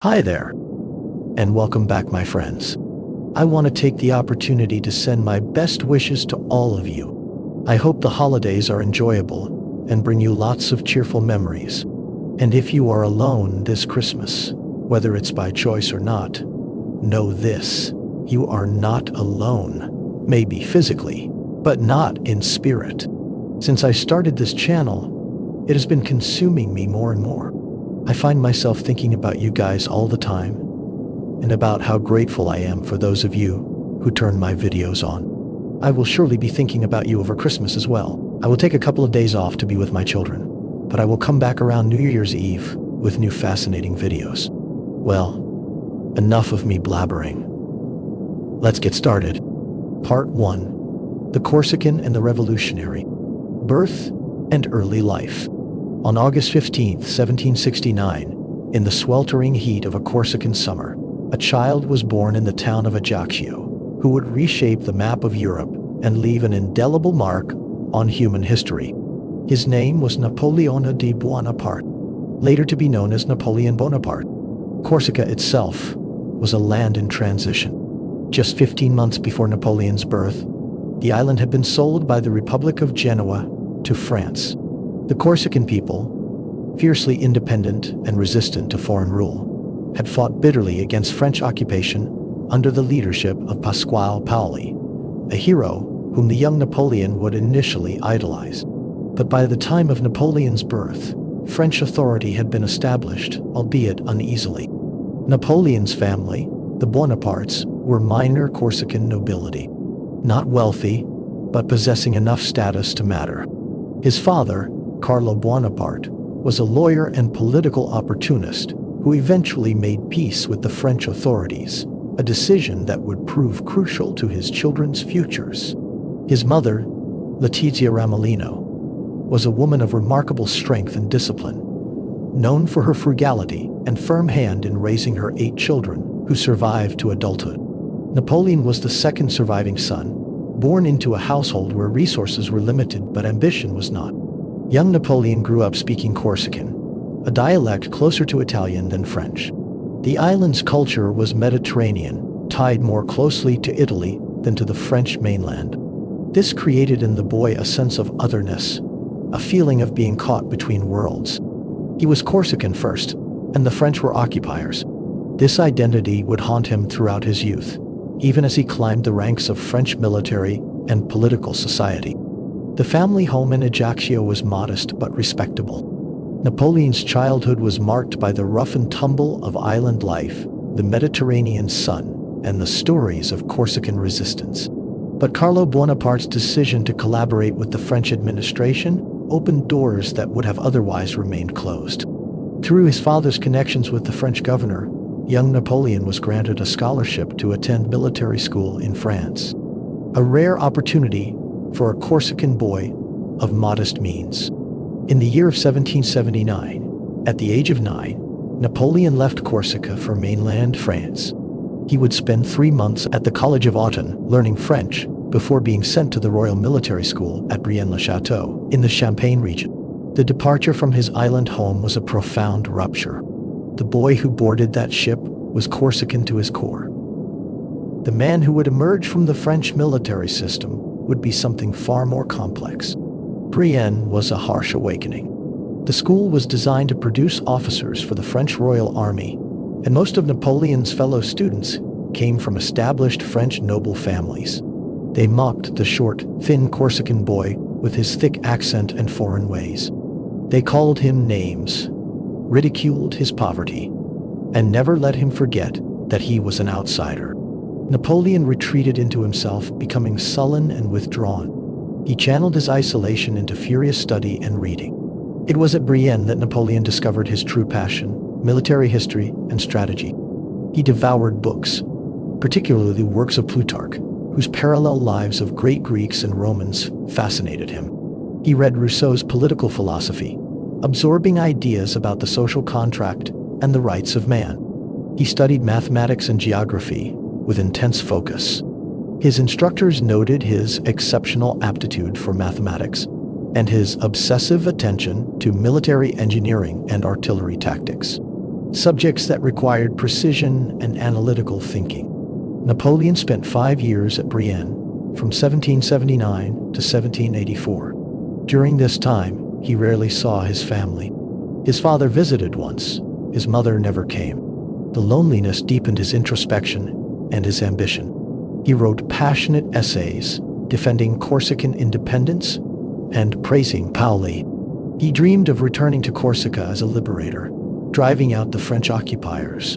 Hi there, and welcome back, my friends. I want to take the opportunity to send my best wishes to all of you. I hope the holidays are enjoyable and bring you lots of cheerful memories. And if you are alone this Christmas, whether it's by choice or not, know this: you are not alone. Maybe physically, but not in spirit. Since I started this channel, it has been consuming me more and more. I find myself thinking about you guys all the time, and about how grateful I am for those of you who turn my videos on. I will surely be thinking about you over Christmas as well. I will take a couple of days off to be with my children, but I will come back around New Year's Eve with new fascinating videos. Well, enough of me blabbering. Let's get started. Part 1. The Corsican and the Revolutionary. Birth and Early Life. On August 15, 1769, in the sweltering heat of a Corsican summer, a child was born in the town of Ajaccio, who would reshape the map of Europe and leave an indelible mark on human history. His name was Napoleon Bonaparte, later to be known as Napoleon Bonaparte. Corsica itself was a land in transition. Just 15 months before Napoleon's birth, the island had been sold by the Republic of Genoa to France. The Corsican people, fiercely independent and resistant to foreign rule, had fought bitterly against French occupation under the leadership of Pasquale Paoli, a hero whom the young Napoleon would initially idolize. But by the time of Napoleon's birth, French authority had been established, albeit uneasily. Napoleon's family, the Bonapartes, were minor Corsican nobility, not wealthy, but possessing enough status to matter. His father, Carlo Bonaparte, was a lawyer and political opportunist who eventually made peace with the French authorities, a decision that would prove crucial to his children's futures. His mother, Letizia Ramolino, was a woman of remarkable strength and discipline, known for her frugality and firm hand in raising her 8 children who survived to adulthood. Napoleon was the second surviving son, born into a household where resources were limited but ambition was not. Young Napoleon grew up speaking Corsican, a dialect closer to Italian than French. The island's culture was Mediterranean, tied more closely to Italy than to the French mainland. This created in the boy a sense of otherness, a feeling of being caught between worlds. He was Corsican first, and the French were occupiers. This identity would haunt him throughout his youth, even as he climbed the ranks of French military and political society. The family home in Ajaccio was modest but respectable. Napoleon's childhood was marked by the rough and tumble of island life, the Mediterranean sun, and the stories of Corsican resistance. But Carlo Bonaparte's decision to collaborate with the French administration opened doors that would have otherwise remained closed. Through his father's connections with the French governor, young Napoleon was granted a scholarship to attend military school in France, a rare opportunity for a Corsican boy of modest means. In the year of 1779, at the age of 9, Napoleon left Corsica for mainland France. He would spend 3 months at the College of Autun learning French before being sent to the Royal Military School at Brienne-le-Château in the Champagne region. The departure from his island home was a profound rupture. The boy who boarded that ship was Corsican to his core. The man who would emerge from the French military system would be something far more complex. Brienne was a harsh awakening. The school was designed to produce officers for the French Royal Army, and most of Napoleon's fellow students came from established French noble families. They mocked the short, thin Corsican boy with his thick accent and foreign ways. They called him names, ridiculed his poverty, and never let him forget that he was an outsider. Napoleon retreated into himself, becoming sullen and withdrawn. He channeled his isolation into furious study and reading. It was at Brienne that Napoleon discovered his true passion, military history and strategy. He devoured books, particularly the works of Plutarch, whose parallel lives of great Greeks and Romans fascinated him. He read Rousseau's political philosophy, absorbing ideas about the social contract and the rights of man. He studied mathematics and geography with intense focus. His instructors noted his exceptional aptitude for mathematics and his obsessive attention to military engineering and artillery tactics. subjects that required precision and analytical thinking. Napoleon spent 5 years at Brienne, from 1779 to 1784. During this time, he rarely saw his family. His father visited once. His mother never came. The loneliness deepened his introspection and his ambition. He wrote passionate essays defending Corsican independence and praising Paoli. He dreamed of returning to Corsica as a liberator, driving out the French occupiers.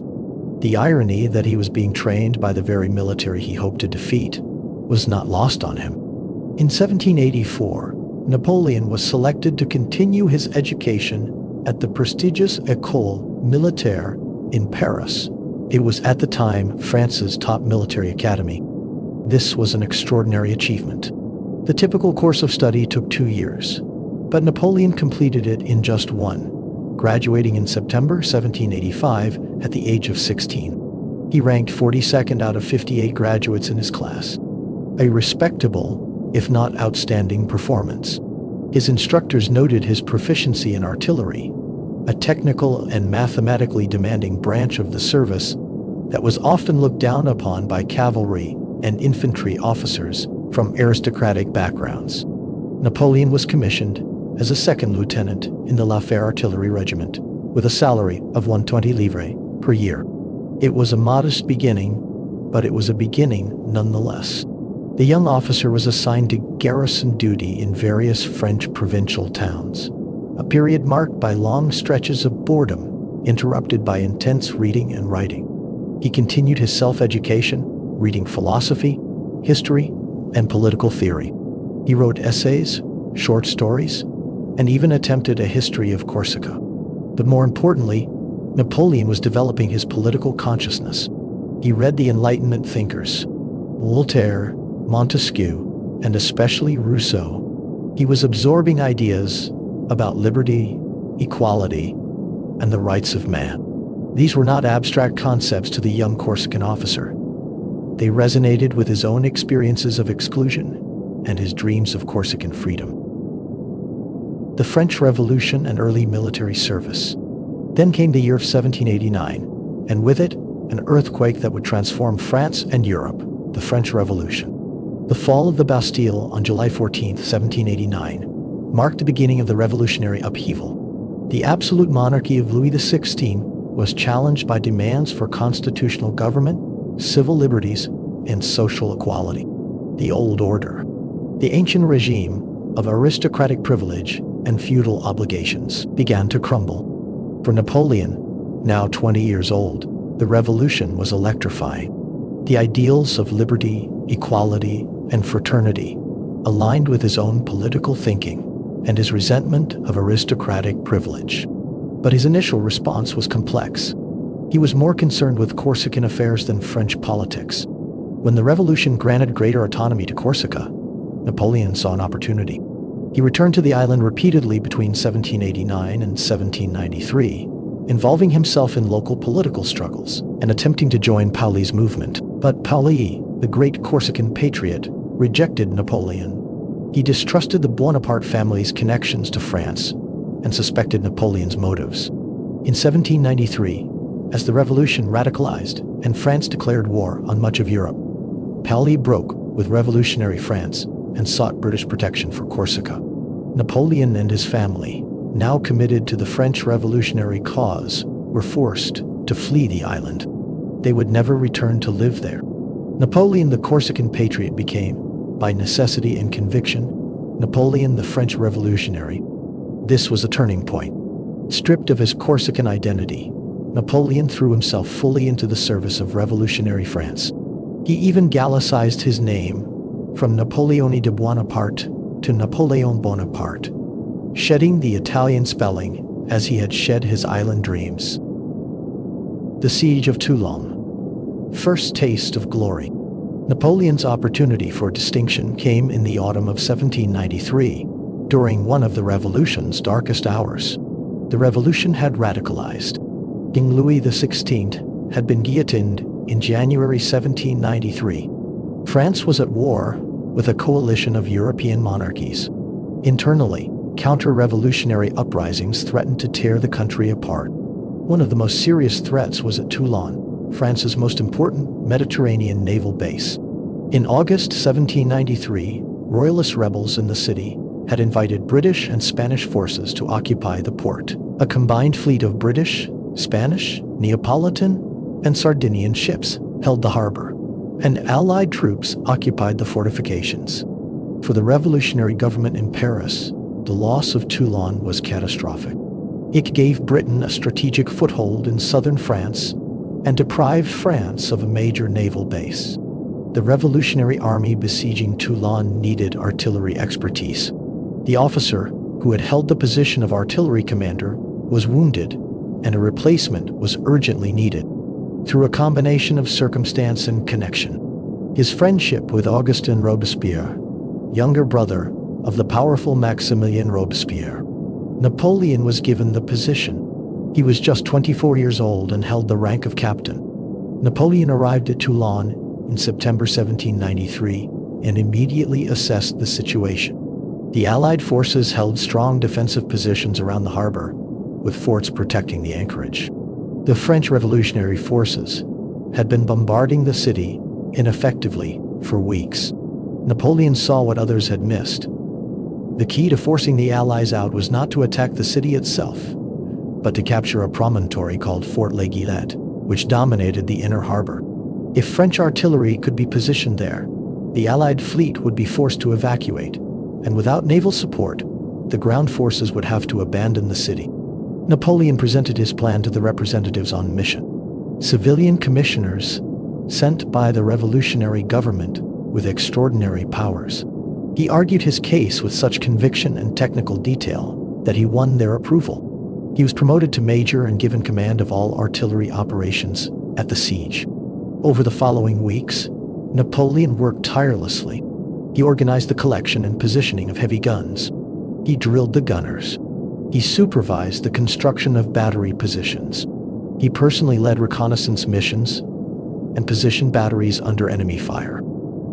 The irony that he was being trained by the very military he hoped to defeat was not lost on him. In 1784, Napoleon was selected to continue his education at the prestigious École Militaire in Paris. It was at the time France's top military academy. This was an extraordinary achievement. The typical course of study took 2 years, but Napoleon completed it in just one, graduating in September 1785 at the age of 16. He ranked 42nd out of 58 graduates in his class. A respectable, if not outstanding, performance. His instructors noted his proficiency in artillery, a technical and mathematically demanding branch of the service that was often looked down upon by cavalry and infantry officers from aristocratic backgrounds. Napoleon was commissioned as a second lieutenant in the Lafayette Artillery Regiment with a salary of 120 livres per year. It was a modest beginning, but it was a beginning nonetheless. The young officer was assigned to garrison duty in various French provincial towns, a period marked by long stretches of boredom, interrupted by intense reading and writing. He continued his self-education, reading philosophy, history, and political theory. He wrote essays, short stories, and even attempted a history of Corsica. But more importantly, Napoleon was developing his political consciousness. He read the Enlightenment thinkers, Voltaire, Montesquieu, and especially Rousseau. He was absorbing ideas about liberty, equality, and the rights of man. These were not abstract concepts to the young Corsican officer. They resonated with his own experiences of exclusion and his dreams of Corsican freedom. The French Revolution and early military service. Then came the year of 1789, and with it, an earthquake that would transform France and Europe, the French Revolution. The fall of the Bastille on July 14, 1789, marked the beginning of the revolutionary upheaval. The absolute monarchy of Louis XVI was challenged by demands for constitutional government, civil liberties, and social equality. The old order, the ancient regime of aristocratic privilege and feudal obligations, began to crumble. For Napoleon, now 20 years old, the revolution was electrifying. The ideals of liberty, equality, and fraternity aligned with his own political thinking and his resentment of aristocratic privilege. But his initial response was complex. He was more concerned with Corsican affairs than French politics. When the revolution granted greater autonomy to Corsica, Napoleon saw an opportunity. He returned to the island repeatedly between 1789 and 1793, involving himself in local political struggles and attempting to join Paoli's movement. But Paoli, the great Corsican patriot, rejected Napoleon. He distrusted the Bonaparte family's connections to France and suspected Napoleon's motives. In 1793, as the revolution radicalized and France declared war on much of Europe, Paoli broke with revolutionary France and sought British protection for Corsica. Napoleon and his family, now committed to the French revolutionary cause, were forced to flee the island. They would never return to live there. Napoleon the Corsican patriot became, by necessity and conviction, Napoleon the French revolutionary. This was a turning point. Stripped of his Corsican identity, Napoleon threw himself fully into the service of revolutionary France. He even Gallicized his name from Napoleone de Bonaparte to Napoleon Bonaparte, shedding the Italian spelling as he had shed his island dreams. The Siege of Toulon. First taste of glory. Napoleon's opportunity for distinction came in the autumn of 1793, during one of the revolution's darkest hours. The revolution had radicalized. King Louis XVI had been guillotined in January 1793. France was at war with a coalition of European monarchies. Internally, counter-revolutionary uprisings threatened to tear the country apart. One of the most serious threats was at Toulon, France's most important Mediterranean naval base. In August 1793, royalist rebels in the city had invited British and Spanish forces to occupy the port. A combined fleet of British, Spanish, Neapolitan, and Sardinian ships held the harbor, and Allied troops occupied the fortifications. For the revolutionary government in Paris, the loss of Toulon was catastrophic. It gave Britain a strategic foothold in southern France and deprived France of a major naval base. The Revolutionary Army besieging Toulon needed artillery expertise. The officer, who had held the position of artillery commander, was wounded, and a replacement was urgently needed. Through a combination of circumstance and connection, his friendship with Augustin Robespierre, younger brother of the powerful Maximilien Robespierre, Napoleon was given the position. He was just 24 years old and held the rank of captain. Napoleon arrived at Toulon in September 1793 and immediately assessed the situation. The Allied forces held strong defensive positions around the harbor, with forts protecting the anchorage. The French revolutionary forces had been bombarding the city ineffectively for weeks. Napoleon saw what others had missed. The key to forcing the Allies out was not to attack the city itself, but to capture a promontory called Fort La Guillette, which dominated the inner harbor. If French artillery could be positioned there, the Allied fleet would be forced to evacuate, and without naval support, the ground forces would have to abandon the city. Napoleon presented his plan to the representatives on mission, civilian commissioners sent by the revolutionary government with extraordinary powers. He argued his case with such conviction and technical detail that he won their approval. He was promoted to major and given command of all artillery operations at the siege. Over the following weeks, Napoleon worked tirelessly. He organized the collection and positioning of heavy guns. He drilled the gunners. He supervised the construction of battery positions. He personally led reconnaissance missions and positioned batteries under enemy fire.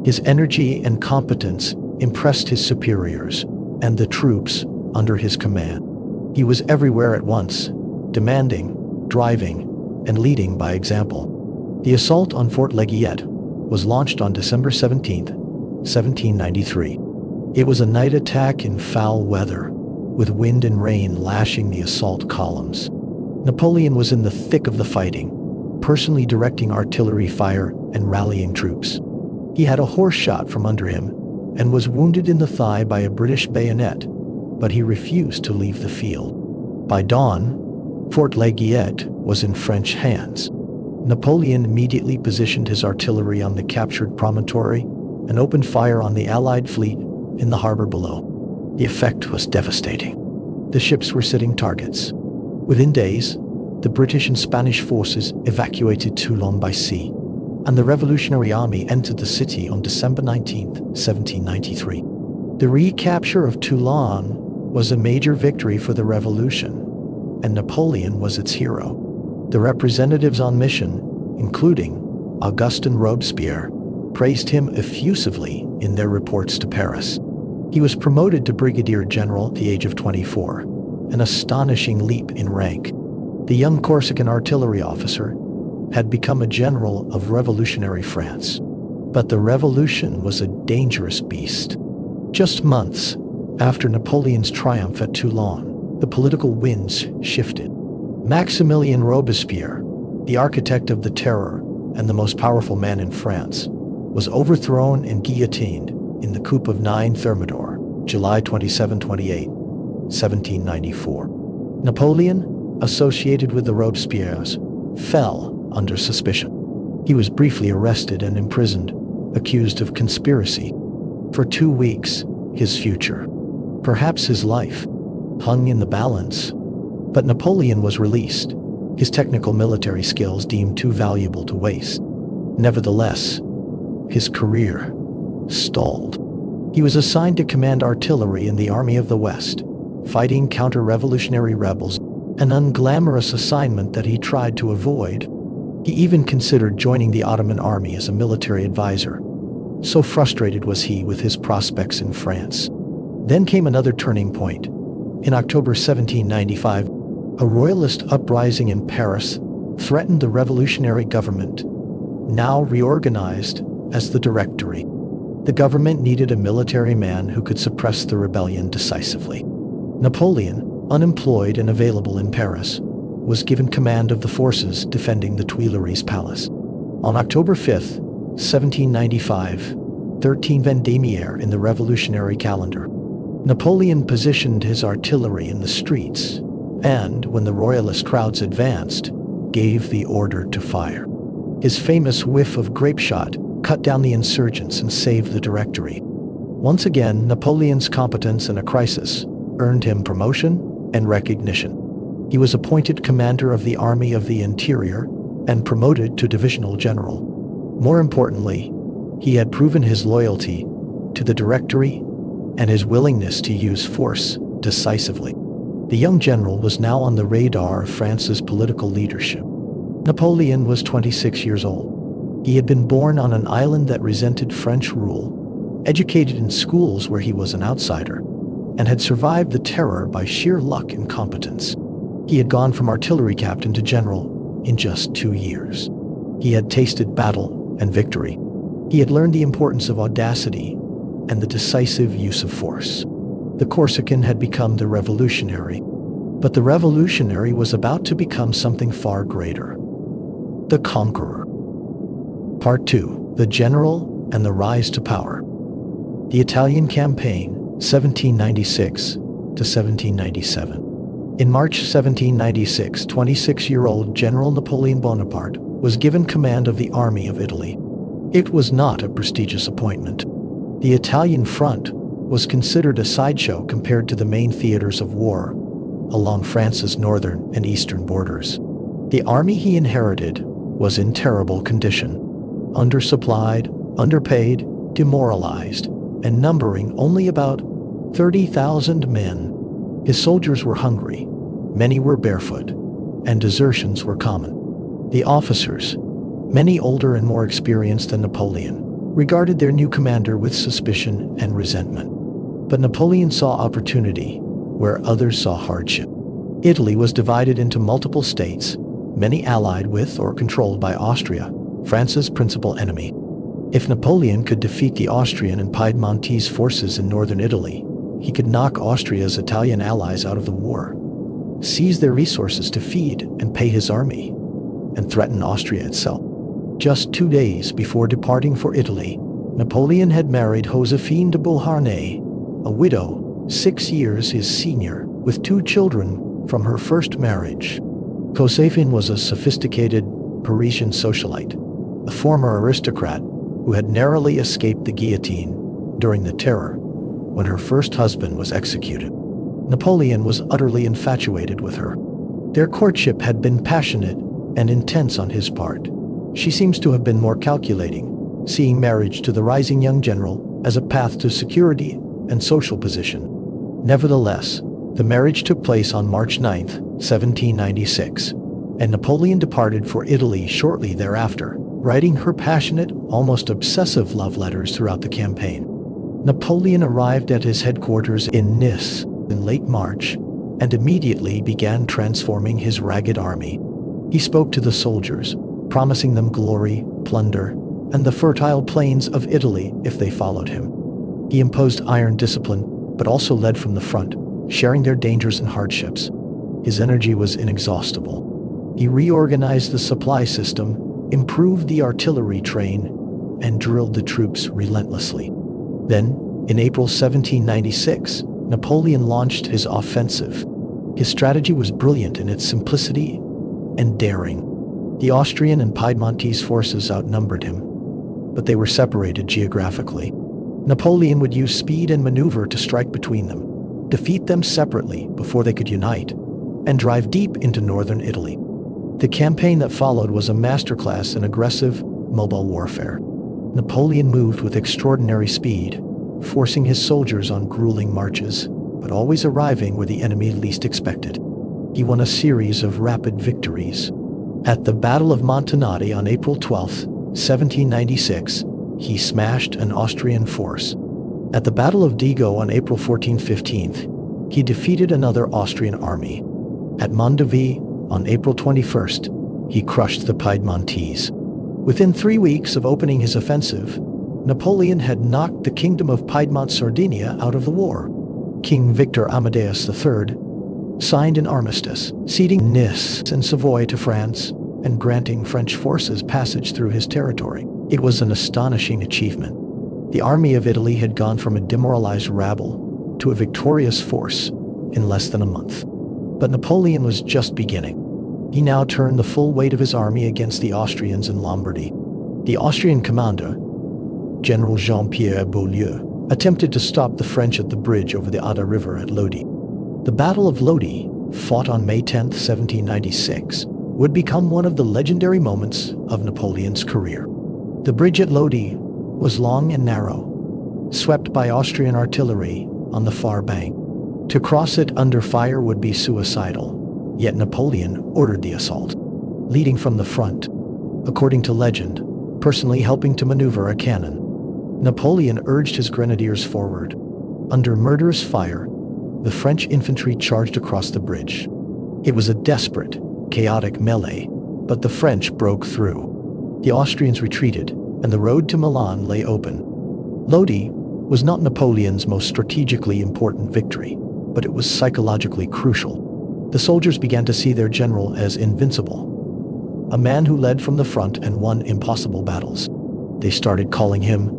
His energy and competence impressed his superiors and the troops under his command. He was everywhere at once, demanding, driving, and leading by example. The assault on Fort La Guillette was launched on December 17, 1793. It was a night attack in foul weather, with wind and rain lashing the assault columns. Napoleon was in the thick of the fighting, personally directing artillery fire and rallying troops. He had a horse shot from under him and was wounded in the thigh by a British bayonet, but he refused to leave the field. By dawn, Fort La Guillette was in French hands. Napoleon immediately positioned his artillery on the captured promontory and opened fire on the Allied fleet in the harbor below. The effect was devastating. The ships were sitting targets. Within days, the British and Spanish forces evacuated Toulon by sea, and the Revolutionary Army entered the city on December 19, 1793. The recapture of Toulon was a major victory for the revolution, and Napoleon was its hero. The representatives on mission, including Augustin Robespierre, praised him effusively in their reports to Paris. He was promoted to brigadier general at the age of 24, an astonishing leap in rank. The young Corsican artillery officer had become a general of revolutionary France. But the revolution was a dangerous beast. Just months after Napoleon's triumph at Toulon, the political winds shifted. Maximilien Robespierre, the architect of the terror and the most powerful man in France, was overthrown and guillotined in the Coup of 9 Thermidor, July 27-28, 1794. Napoleon, associated with the Robespierres, fell under suspicion. He was briefly arrested and imprisoned, accused of conspiracy. For 2 weeks, his future, perhaps his life, hung in the balance. But Napoleon was released, his technical military skills deemed too valuable to waste. Nevertheless, his career stalled. He was assigned to command artillery in the Army of the West, fighting counter-revolutionary rebels, an unglamorous assignment that he tried to avoid. He even considered joining the Ottoman army as a military advisor. So frustrated was he with his prospects in France. Then came another turning point. In October 1795, A royalist uprising in Paris threatened the revolutionary government, now reorganized as the Directory. The government needed a military man who could suppress the rebellion decisively. Napoleon, unemployed and available in Paris, was given command of the forces defending the Tuileries Palace. On October 5, 1795, 13 Vendémiaire in the revolutionary calendar, Napoleon positioned his artillery in the streets and, when the royalist crowds advanced, gave the order to fire. His famous whiff of grape shot cut down the insurgents and saved the Directory. Once again, Napoleon's competence in a crisis earned him promotion and recognition. He was appointed commander of the Army of the Interior and promoted to divisional general. More importantly, he had proven his loyalty to the Directory and his willingness to use force decisively. The young general was now on the radar of France's political leadership. Napoleon was 26 years old. He had been born on an island that resented French rule, educated in schools where he was an outsider, and had survived the terror by sheer luck and competence. He had gone from artillery captain to general in just 2 years. He had tasted battle and victory. He had learned the importance of audacity and the decisive use of force. The Corsican had become the revolutionary, but the revolutionary was about to become something far greater: the conqueror. Part 2: The General and the Rise to Power. The Italian Campaign, 1796 to 1797. In March 1796, 26-year-old General Napoleon Bonaparte was given command of the Army of Italy. It was not a prestigious appointment. The Italian front was considered a sideshow compared to the main theaters of war along France's northern and eastern borders. The army he inherited was in terrible condition, undersupplied, underpaid, demoralized, and numbering only about 30,000 men. His soldiers were hungry, many were barefoot, and desertions were common. The officers, many older and more experienced than Napoleon, regarded their new commander with suspicion and resentment. But Napoleon saw opportunity where others saw hardship. Italy was divided into multiple states, many allied with or controlled by Austria, France's principal enemy. If Napoleon could defeat the Austrian and Piedmontese forces in northern Italy, he could knock Austria's Italian allies out of the war, seize their resources to feed and pay his army, and threaten Austria itself. Just 2 days before departing for Italy, Napoleon had married Josephine de Beauharnais, a widow, 6 years his senior, with 2 children from her first marriage. Josephine was a sophisticated Parisian socialite, a former aristocrat who had narrowly escaped the guillotine during the Terror when her first husband was executed. Napoleon was utterly infatuated with her. Their courtship had been passionate and intense on his part. She seems to have been more calculating, seeing marriage to the rising young general as a path to security and social position. Nevertheless, the marriage took place on March 9, 1796, and Napoleon departed for Italy shortly thereafter, writing her passionate, almost obsessive love letters throughout the campaign. Napoleon arrived at his headquarters in Nice in late March and immediately began transforming his ragged army. He spoke to the soldiers, promising them glory, plunder, and the fertile plains of Italy if they followed him. He imposed iron discipline, but also led from the front, sharing their dangers and hardships. His energy was inexhaustible. He reorganized the supply system, improved the artillery train, and drilled the troops relentlessly. Then, in April 1796, Napoleon launched his offensive. His strategy was brilliant in its simplicity and daring. The Austrian and Piedmontese forces outnumbered him, but they were separated geographically. Napoleon would use speed and maneuver to strike between them, defeat them separately before they could unite, and drive deep into northern Italy. The campaign that followed was a masterclass in aggressive, mobile warfare. Napoleon moved with extraordinary speed, forcing his soldiers on grueling marches, but always arriving where the enemy least expected. He won a series of rapid victories. At the Battle of Montinati on April 12, 1796, he smashed an Austrian force. At the Battle of Digo on April 14-15, he defeated another Austrian army. At Mondovì, on April 21st, he crushed the Piedmontese. Within 3 weeks of opening his offensive, Napoleon had knocked the Kingdom of Piedmont-Sardinia out of the war. King Victor Amadeus III signed an armistice, ceding Nice and Savoy to France and granting French forces passage through his territory. It was an astonishing achievement. The army of Italy had gone from a demoralized rabble to a victorious force in less than a month. But Napoleon was just beginning. He now turned the full weight of his army against the Austrians in Lombardy. The Austrian commander, General Jean-Pierre Beaulieu, attempted to stop the French at the bridge over the Adda River at Lodi. The Battle of Lodi, fought on May 10, 1796, would become one of the legendary moments of Napoleon's career. The bridge at Lodi was long and narrow, swept by Austrian artillery on the far bank. To cross it under fire would be suicidal, yet Napoleon ordered the assault, leading from the front. According to legend, personally helping to maneuver a cannon, Napoleon urged his grenadiers forward. Under murderous fire, the French infantry charged across the bridge. It was a desperate, chaotic melee, but the French broke through. The Austrians retreated, and the road to Milan lay open. Lodi was not Napoleon's most strategically important victory, but it was psychologically crucial. The soldiers began to see their general as invincible, a man who led from the front and won impossible battles. They started calling him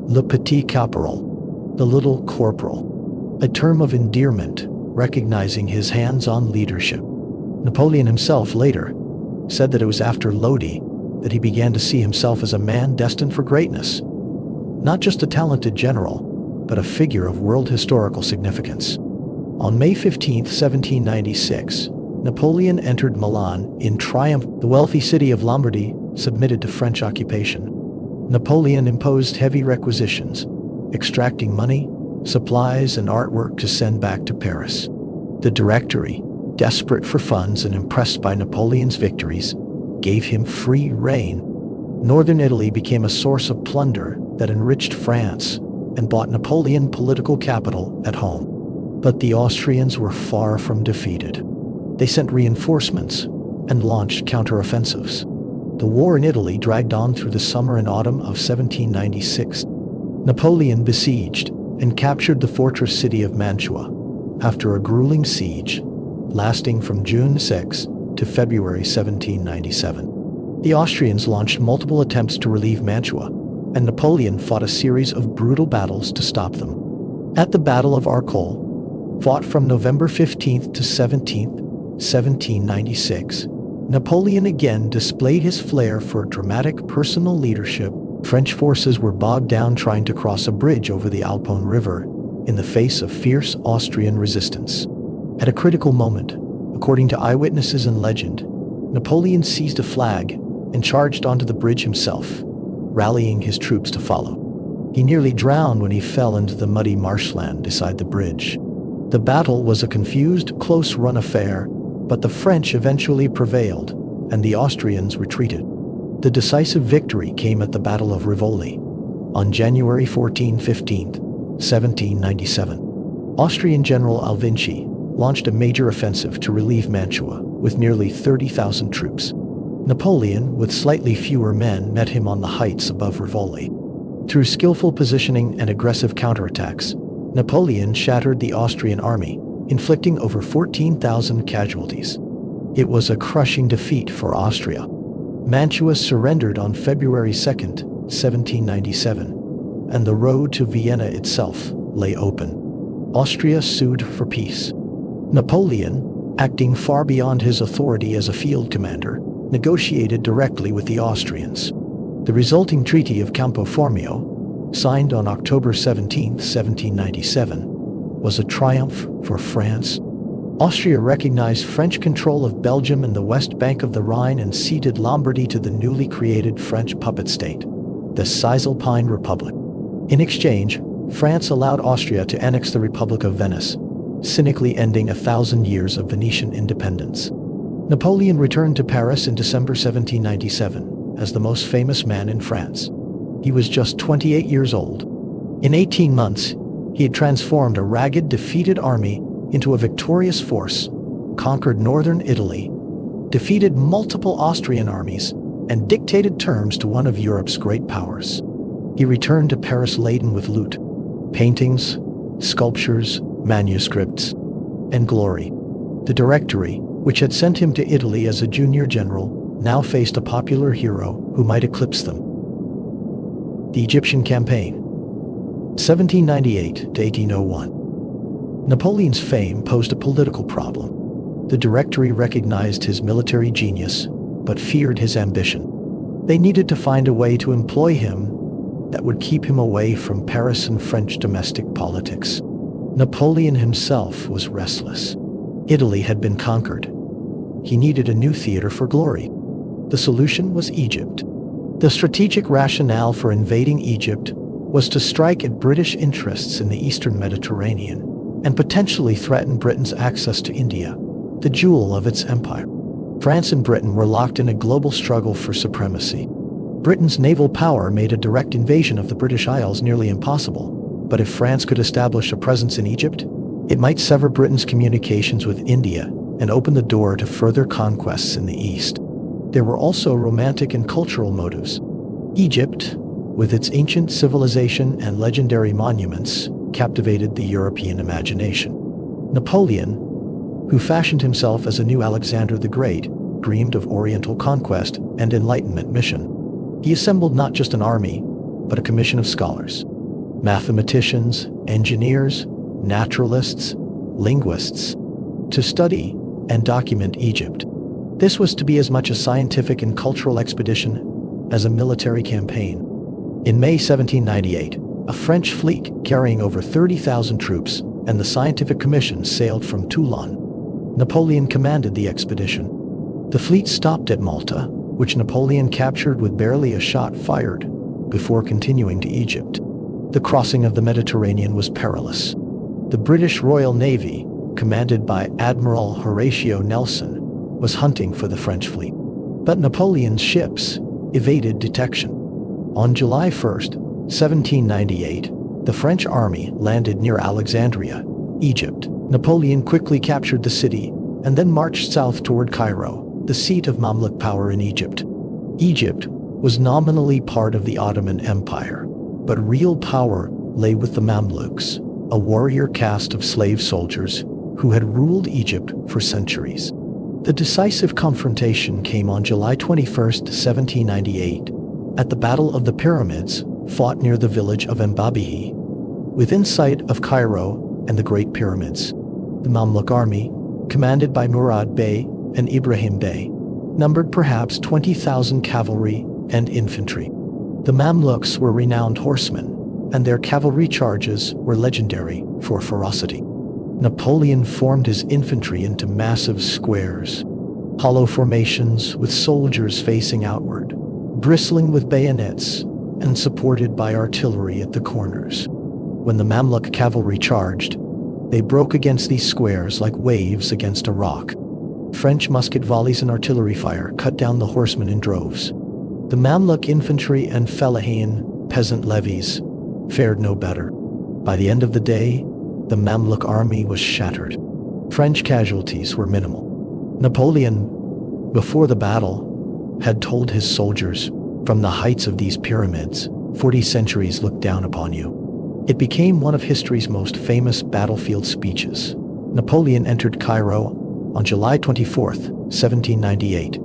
Le Petit Caporal, the Little Corporal, a term of endearment recognizing his hands-on leadership. Napoleon himself later said that it was after Lodi that he began to see himself as a man destined for greatness, not just a talented general, but a figure of world historical significance. On May 15, 1796, Napoleon entered Milan in triumph. The wealthy city of Lombardy submitted to French occupation. Napoleon imposed heavy requisitions, extracting money, supplies, and artwork to send back to Paris. The Directory, desperate for funds and impressed by Napoleon's victories, gave him free rein. Northern Italy became a source of plunder that enriched France and bought Napoleon political capital at home. But the Austrians were far from defeated. They sent reinforcements and launched counteroffensives. The war in Italy dragged on through the summer and autumn of 1796. Napoleon besieged and captured the fortress city of Mantua after a grueling siege lasting from June 6 to February 1797. The Austrians launched multiple attempts to relieve Mantua, and Napoleon fought a series of brutal battles to stop them. At the Battle of Arcole, fought from November 15th to 17th, 1796, Napoleon again displayed his flair for dramatic personal leadership. French forces were bogged down trying to cross a bridge over the Alpone River in the face of fierce Austrian resistance. At a critical moment, according to eyewitnesses and legend, Napoleon seized a flag and charged onto the bridge himself, rallying his troops to follow. He nearly drowned when he fell into the muddy marshland beside the bridge. The battle was a confused, close-run affair, but the French eventually prevailed, and the Austrians retreated. The decisive victory came at the Battle of Rivoli on January 14-15, 1797. Austrian General Alvinci launched a major offensive to relieve Mantua with nearly 30,000 troops. Napoleon, with slightly fewer men, met him on the heights above Rivoli. Through skillful positioning and aggressive counterattacks, Napoleon shattered the Austrian army, inflicting over 14,000 casualties. It was a crushing defeat for Austria. Mantua surrendered on February 2, 1797, and the road to Vienna itself lay open. Austria sued for peace. Napoleon, acting far beyond his authority as a field commander, negotiated directly with the Austrians. The resulting Treaty of Campo Formio, signed on October 17, 1797, was a triumph for France. Austria recognized French control of Belgium and the west bank of the Rhine and ceded Lombardy to the newly created French puppet state, the Cisalpine Republic. In exchange, France allowed Austria to annex the Republic of Venice, cynically ending 1,000 years of Venetian independence. Napoleon returned to Paris in December 1797 as the most famous man in France. He was just 28 years old. In 18 months, he had transformed a ragged, defeated army into a victorious force, conquered northern Italy, defeated multiple Austrian armies, and dictated terms to one of Europe's great powers. He returned to Paris laden with loot, paintings, sculptures, manuscripts, and glory. The Directory, which had sent him to Italy as a junior general, now faced a popular hero who might eclipse them. The Egyptian Campaign, 1798 to 1801. Napoleon's fame posed a political problem. The Directory recognized his military genius, but feared his ambition. They needed to find a way to employ him that would keep him away from Paris and French domestic politics. Napoleon himself was restless. Italy had been conquered. He needed a new theater for glory. The solution was Egypt. The strategic rationale for invading Egypt was to strike at British interests in the eastern Mediterranean and potentially threaten Britain's access to India, the jewel of its empire. France and Britain were locked in a global struggle for supremacy. Britain's naval power made a direct invasion of the British Isles nearly impossible, but if France could establish a presence in Egypt, it might sever Britain's communications with India and open the door to further conquests in the east. There were also romantic and cultural motives. Egypt, with its ancient civilization and legendary monuments, captivated the European imagination. Napoleon, who fashioned himself as a new Alexander the Great, dreamed of Oriental conquest and Enlightenment mission. He assembled not just an army, but a commission of scholars, mathematicians, engineers, naturalists, linguists, to study and document Egypt. This was to be as much a scientific and cultural expedition as a military campaign. In May 1798, a French fleet carrying over 30,000 troops and the scientific commission sailed from Toulon. Napoleon commanded the expedition. The fleet stopped at Malta, which Napoleon captured with barely a shot fired, before continuing to Egypt. The crossing of the Mediterranean was perilous. The British Royal Navy, commanded by Admiral Horatio Nelson, was hunting for the French fleet. But Napoleon's ships evaded detection. On July 1st, 1798, the French army landed near Alexandria, Egypt. Napoleon quickly captured the city and then marched south toward Cairo, the seat of Mamluk power in Egypt. Egypt was nominally part of the Ottoman Empire, but real power lay with the Mamluks, a warrior caste of slave soldiers who had ruled Egypt for centuries. The decisive confrontation came on July 21st, 1798, at the Battle of the Pyramids, fought near the village of Mbabihi, within sight of Cairo and the Great Pyramids. The Mamluk army, commanded by Murad Bey and Ibrahim Bey, numbered perhaps 20,000 cavalry and infantry. The Mamluks were renowned horsemen, and their cavalry charges were legendary for ferocity. Napoleon formed his infantry into massive squares, hollow formations with soldiers facing outward, bristling with bayonets and supported by artillery at the corners. When the Mamluk cavalry charged, they broke against these squares like waves against a rock. French musket volleys and artillery fire cut down the horsemen in droves. The Mamluk infantry and fellahin, peasant levies, fared no better. By the end of the day, the Mamluk army was shattered. French casualties were minimal. Napoleon, before the battle, had told his soldiers, "From the heights of these pyramids, 40 centuries look down upon you." It became one of history's most famous battlefield speeches. Napoleon entered Cairo on July 24th, 1798,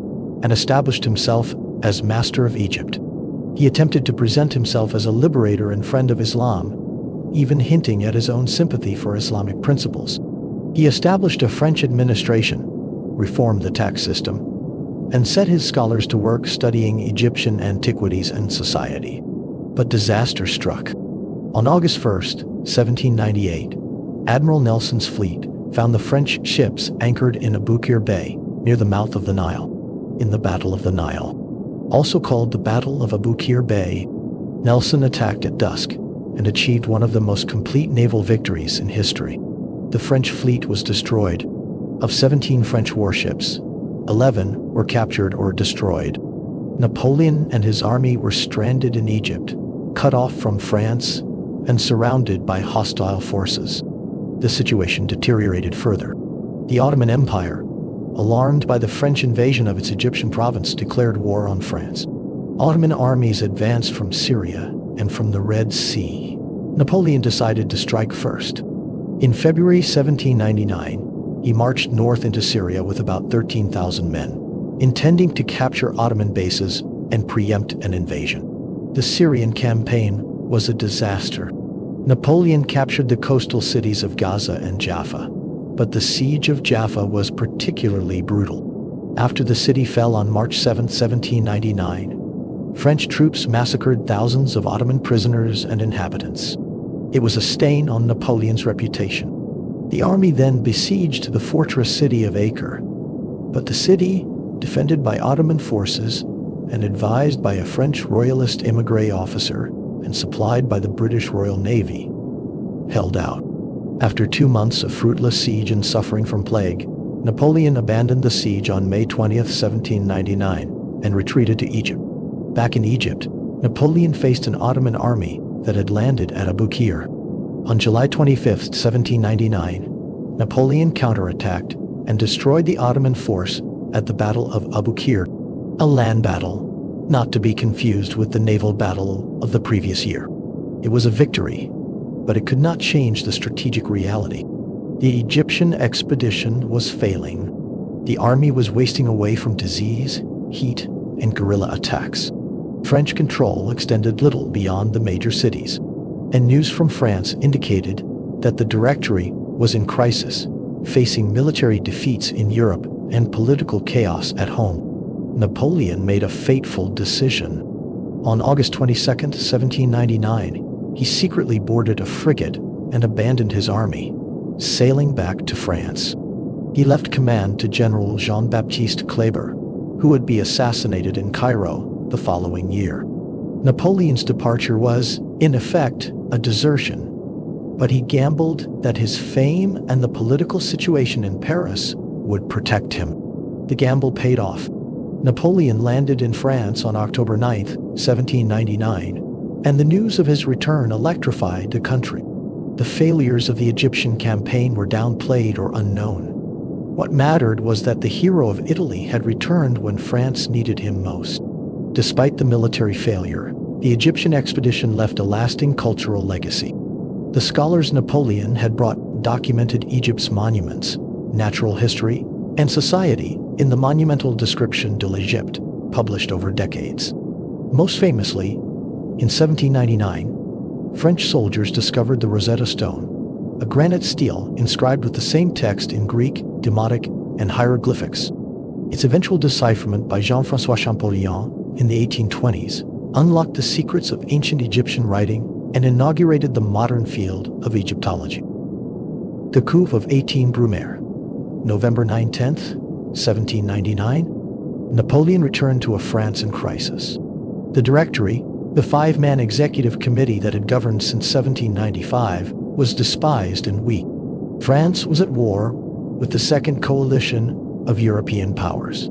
and established himself as master of Egypt. He attempted to present himself as a liberator and friend of Islam, even hinting at his own sympathy for Islamic principles. He established a French administration, reformed the tax system, and set his scholars to work studying Egyptian antiquities and society. But disaster struck. On August 1st, 1798, Admiral Nelson's fleet found the French ships anchored in Aboukir Bay, near the mouth of the Nile. In the Battle of the Nile, also called the Battle of Aboukir Bay, Nelson attacked at dusk and achieved one of the most complete naval victories in history. The French fleet was destroyed. Of 17 French warships, 11 were captured or destroyed. Napoleon and his army were stranded in Egypt, cut off from France, and surrounded by hostile forces. The situation deteriorated further. The Ottoman Empire, alarmed by the French invasion of its Egyptian province, declared war on France. Ottoman armies advanced from Syria and from the Red Sea. Napoleon decided to strike first. In February 1799, he marched north into Syria with about 13,000 men, intending to capture Ottoman bases and preempt an invasion. The Syrian campaign was a disaster. Napoleon captured the coastal cities of Gaza and Jaffa, but the siege of Jaffa was particularly brutal. After the city fell on March 7, 1799, French troops massacred thousands of Ottoman prisoners and inhabitants. It was a stain on Napoleon's reputation. The army then besieged the fortress city of Acre, but the city, defended by Ottoman forces and advised by a French royalist émigré officer and supplied by the British Royal Navy, held out. After 2 months of fruitless siege and suffering from plague, Napoleon abandoned the siege on May 20, 1799, and retreated to Egypt. Back in Egypt, Napoleon faced an Ottoman army that had landed at Abukir. On July 25, 1799, Napoleon counterattacked and destroyed the Ottoman force at the Battle of Abukir, a land battle, not to be confused with the naval battle of the previous year. It was a victory, but it could not change the strategic reality. The Egyptian expedition was failing. The army was wasting away from disease, heat, and guerrilla attacks. French control extended little beyond the major cities, and news from France indicated that the Directory was in crisis, facing military defeats in Europe and political chaos at home. Napoleon made a fateful decision. On August 22, 1799, he secretly boarded a frigate and abandoned his army, sailing back to France. He left command to General Jean-Baptiste Kleber, who would be assassinated in Cairo the following year. Napoleon's departure was, in effect, a desertion, but he gambled that his fame and the political situation in Paris would protect him. The gamble paid off. Napoleon landed in France on October 9, 1799, and the news of his return electrified the country. The failures of the Egyptian campaign were downplayed or unknown. What mattered was that the hero of Italy had returned when France needed him most. Despite the military failure, the Egyptian expedition left a lasting cultural legacy. The scholars Napoleon had brought documented Egypt's monuments, natural history, and society in the monumental description de l'Egypte, published over decades. Most famously, in 1799, French soldiers discovered the Rosetta Stone, a granite stele inscribed with the same text in Greek, Demotic, and hieroglyphics. Its eventual decipherment by Jean-François Champollion in the 1820s unlocked the secrets of ancient Egyptian writing and inaugurated the modern field of Egyptology. The Coup of 18 Brumaire. November 9-10, 1799, Napoleon returned to a France in crisis. The Directory, the 5-man executive committee that had governed since 1795, was despised and weak. France was at war with the second coalition of European powers: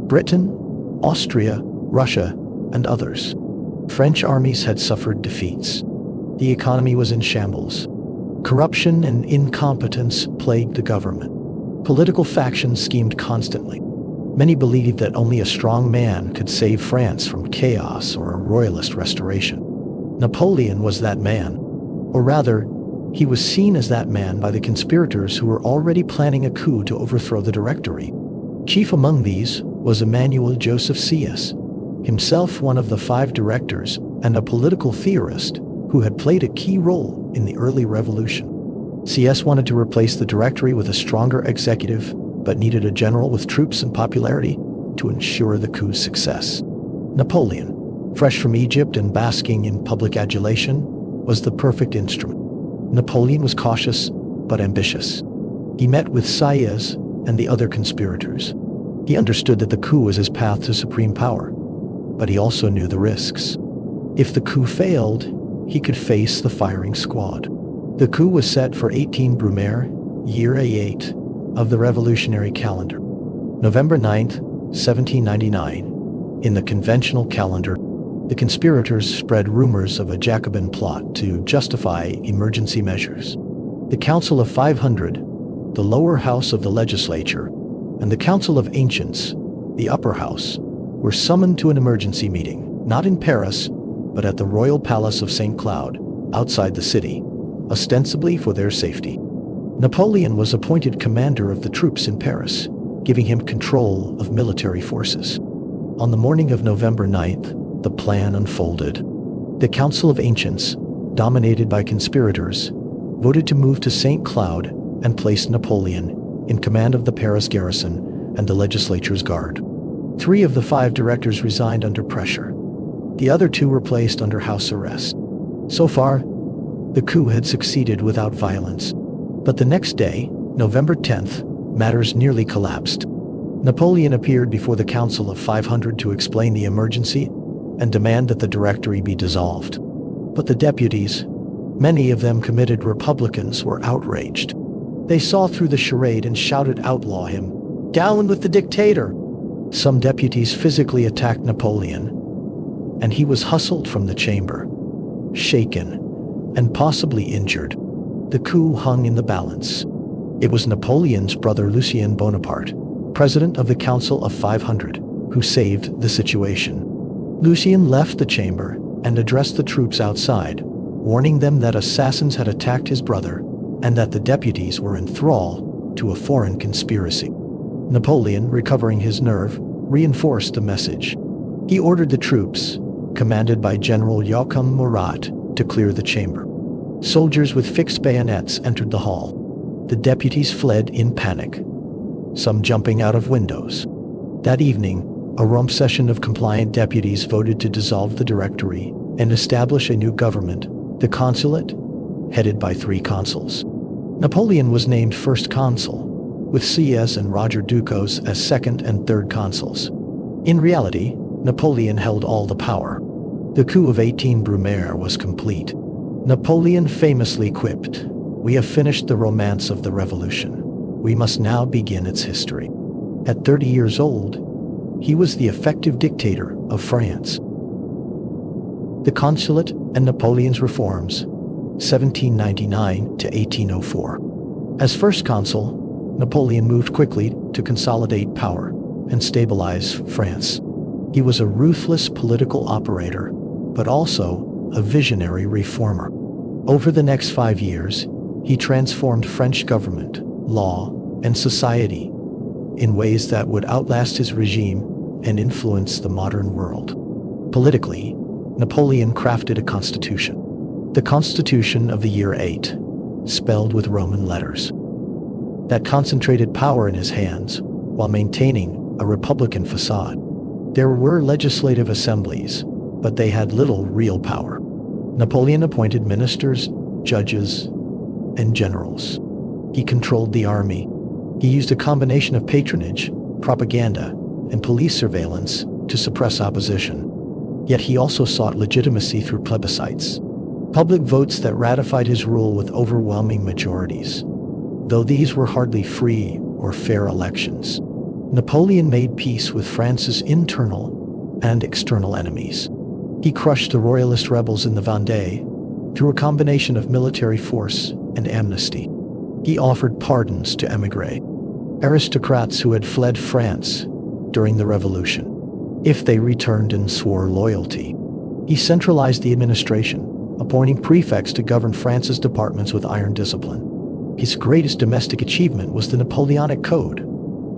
Britain, Austria, Russia, and others. French armies had suffered defeats. The economy was in shambles. Corruption and incompetence plagued the government. Political factions schemed constantly. Many believed that only a strong man could save France from chaos or a royalist restoration. Napoleon was that man. Or rather, he was seen as that man by the conspirators who were already planning a coup to overthrow the Directory. Chief among these was Emmanuel Joseph Sieyès, himself one of the 5 directors and a political theorist who had played a key role in the early revolution. Sieyès wanted to replace the Directory with a stronger executive, but needed a general with troops and popularity to ensure the coup's success. Napoleon, fresh from Egypt and basking in public adulation, was the perfect instrument. Napoleon was cautious but ambitious. He met with Sieyès and the other conspirators. He understood that the coup was his path to supreme power, but he also knew the risks. If the coup failed, he could face the firing squad. The coup was set for 18 Brumaire, year A8 of the revolutionary calendar. November 9th, 1799. In the conventional calendar, the conspirators spread rumors of a Jacobin plot to justify emergency measures. The Council of 500, the lower house of the legislature, and the Council of Ancients, the upper house, were summoned to an emergency meeting, not in Paris, but at the royal palace of St. Cloud, outside the city, ostensibly for their safety. Napoleon was appointed commander of the troops in Paris, giving him control of military forces. On the morning of November 9th, the plan unfolded. The Council of Ancients, dominated by conspirators, voted to move to St. Cloud and place Napoleon in command of the Paris garrison and the legislature's guard. 3 of the 5 directors resigned under pressure. The other 2 were placed under house arrest. So far, the coup had succeeded without violence. But the next day, November 10th, matters nearly collapsed. Napoleon appeared before the Council of 500 to explain the emergency and demand that the Directory be dissolved. But the deputies, many of them committed Republicans, were outraged. They saw through the charade and shouted, "Outlaw him! Down with the dictator!" Some deputies physically attacked Napoleon, and he was hustled from the chamber, shaken, and possibly injured. The coup hung in the balance. It was Napoleon's brother Lucien Bonaparte, president of the Council of 500, who saved the situation. Lucien left the chamber and addressed the troops outside, warning them that assassins had attacked his brother and that the deputies were in thrall to a foreign conspiracy. Napoleon, recovering his nerve, reinforced the message. He ordered the troops, commanded by General Joachim Murat, to clear the chamber. Soldiers with fixed bayonets entered the hall. The deputies fled in panic, some jumping out of windows. That evening, a rump session of compliant deputies voted to dissolve the Directory and establish a new government, the consulate, headed by 3 consuls. Napoleon was named first consul, with C.S. and Roger Ducos as second and third consuls. In reality, Napoleon held all the power. The coup of 18 Brumaire was complete. Napoleon famously quipped, "We have finished the romance of the revolution. We must now begin its history." At 30 years old, he was the effective dictator of France. The consulate and Napoleon's reforms, 1799 to 1804. As first consul, Napoleon moved quickly to consolidate power and stabilize France. He was a ruthless political operator, but also a visionary reformer. Over the next 5 years, he transformed French government, law, and society in ways that would outlast his regime and influence the modern world. Politically, Napoleon crafted a constitution. The Constitution of the Year 8, spelled with Roman letters, that concentrated power in his hands while maintaining a republican facade. There were legislative assemblies, but they had little real power. Napoleon appointed ministers, judges, and generals. He controlled the army. He used a combination of patronage, propaganda, and police surveillance to suppress opposition. Yet he also sought legitimacy through plebiscites, public votes that ratified his rule with overwhelming majorities, though these were hardly free or fair elections. Napoleon made peace with France's internal and external enemies. He crushed the royalist rebels in the Vendée through a combination of military force and amnesty. He offered pardons to émigrés, aristocrats who had fled France during the Revolution, if they returned and swore loyalty. He centralized the administration, appointing prefects to govern France's departments with iron discipline. His greatest domestic achievement was the Napoleonic Code,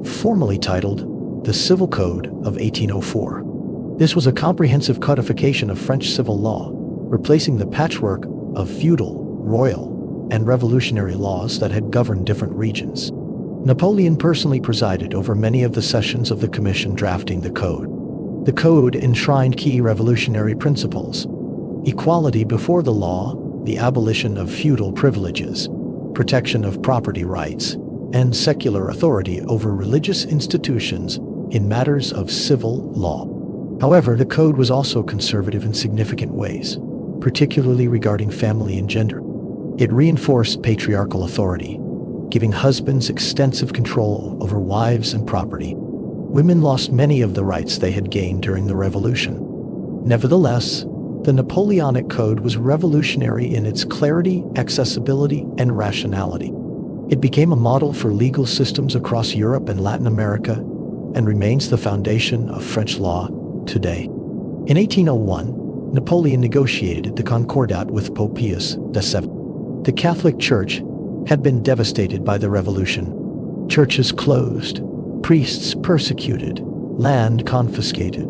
formally titled the Civil Code of 1804. This was a comprehensive codification of French civil law, replacing the patchwork of feudal, royal, and revolutionary laws that had governed different regions. Napoleon personally presided over many of the sessions of the commission drafting the code. The code enshrined key revolutionary principles: equality before the law, the abolition of feudal privileges, protection of property rights, and secular authority over religious institutions in matters of civil law. However, the code was also conservative in significant ways, particularly regarding family and gender. It reinforced patriarchal authority, giving husbands extensive control over wives and property. Women lost many of the rights they had gained during the Revolution. Nevertheless, the Napoleonic Code was revolutionary in its clarity, accessibility, and rationality. It became a model for legal systems across Europe and Latin America and remains the foundation of French law today. In 1801, Napoleon negotiated the Concordat with Pope Pius VII. The Catholic Church had been devastated by the revolution. Churches closed, priests persecuted, land confiscated.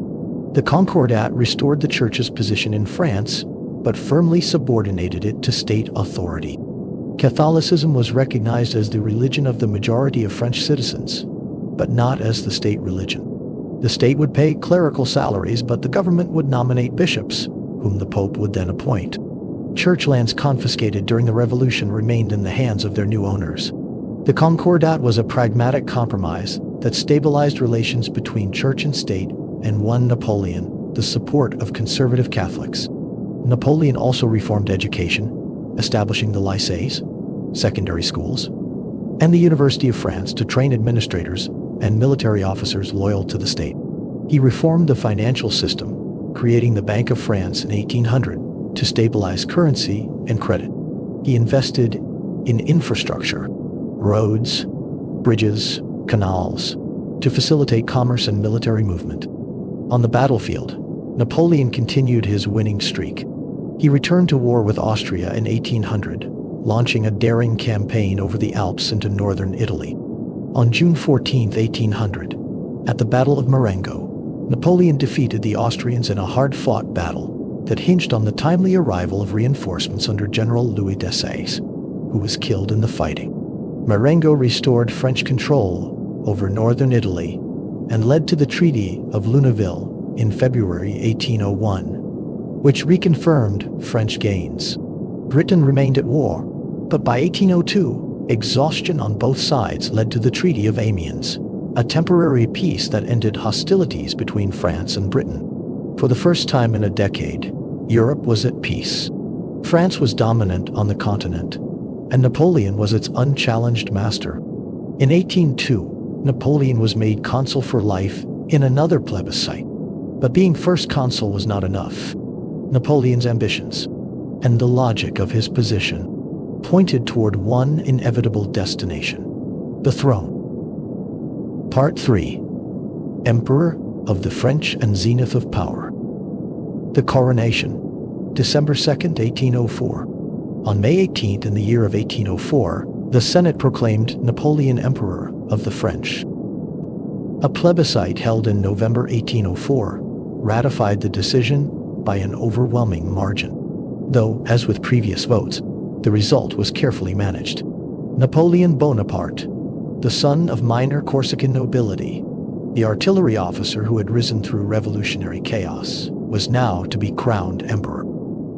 The Concordat restored the Church's position in France, but firmly subordinated it to state authority. Catholicism was recognized as the religion of the majority of French citizens, but not as the state religion. The state would pay clerical salaries, but the government would nominate bishops, whom the Pope would then appoint. Church lands confiscated during the revolution remained in the hands of their new owners. The Concordat was a pragmatic compromise that stabilized relations between church and state and won Napoleon the support of conservative Catholics. Napoleon also reformed education, establishing the lycées, secondary schools, and the University of France to train administrators and military officers loyal to the state. He reformed the financial system, creating the Bank of France in 1800 to stabilize currency and credit. He invested in infrastructure, roads, bridges, canals, to facilitate commerce and military movement. On the battlefield, Napoleon continued his winning streak. He returned to war with Austria in 1800, launching a daring campaign over the Alps into northern Italy. On June 14, 1800, at the Battle of Marengo, Napoleon defeated the Austrians in a hard-fought battle that hinged on the timely arrival of reinforcements under General Louis Desaix, who was killed in the fighting. Marengo restored French control over northern Italy and led to the Treaty of Luneville in February 1801, which reconfirmed French gains. Britain remained at war, but by 1802, exhaustion on both sides led to the Treaty of Amiens, a temporary peace that ended hostilities between France and Britain. For the first time in a decade, Europe was at peace. France was dominant on the continent, and Napoleon was its unchallenged master. In 1802, Napoleon was made consul for life in another plebiscite. But being first consul was not enough. Napoleon's ambitions and the logic of his position pointed toward one inevitable destination: the throne. Part 3. Emperor of the French and Zenith of Power. The coronation, December 2, 1804. On May 18th in the year of 1804, the Senate proclaimed Napoleon Emperor of the French. A plebiscite held in November 1804 ratified the decision by an overwhelming margin. Though, as with previous votes, the result was carefully managed. Napoleon Bonaparte, the son of minor Corsican nobility, the artillery officer who had risen through revolutionary chaos, was now to be crowned emperor.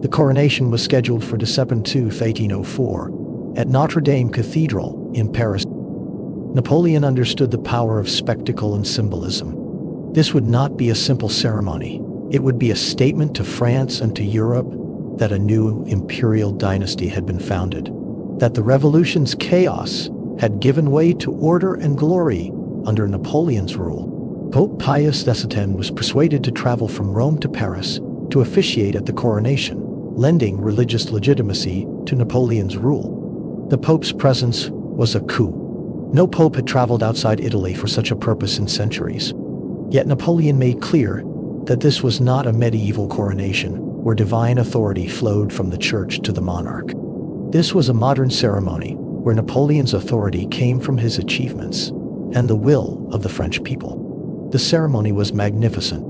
The coronation was scheduled for December 2, 1804, at Notre Dame Cathedral in Paris. Napoleon understood the power of spectacle and symbolism. This would not be a simple ceremony. It would be a statement to France and to Europe that a new imperial dynasty had been founded, that the revolution's chaos had given way to order and glory under Napoleon's rule. Pope Pius X was persuaded to travel from Rome to Paris to officiate at the coronation, lending religious legitimacy to Napoleon's rule. The Pope's presence was a coup. No pope had traveled outside Italy for such a purpose in centuries. Yet Napoleon made clear that this was not a medieval coronation where divine authority flowed from the church to the monarch. This was a modern ceremony where Napoleon's authority came from his achievements and the will of the French people. The ceremony was magnificent.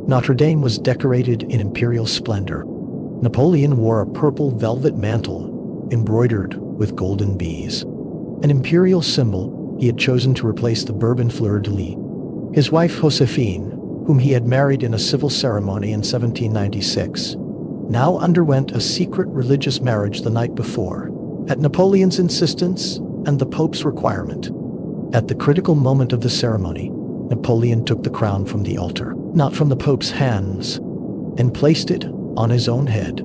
Notre Dame was decorated in imperial splendor. Napoleon wore a purple velvet mantle embroidered with golden bees, an imperial symbol he had chosen to replace the Bourbon fleur-de-lis. His wife Josephine, whom he had married in a civil ceremony in 1796, now underwent a secret religious marriage the night before, at Napoleon's insistence and the Pope's requirement. At the critical moment of the ceremony, Napoleon took the crown from the altar, not from the Pope's hands, and placed it on his own head.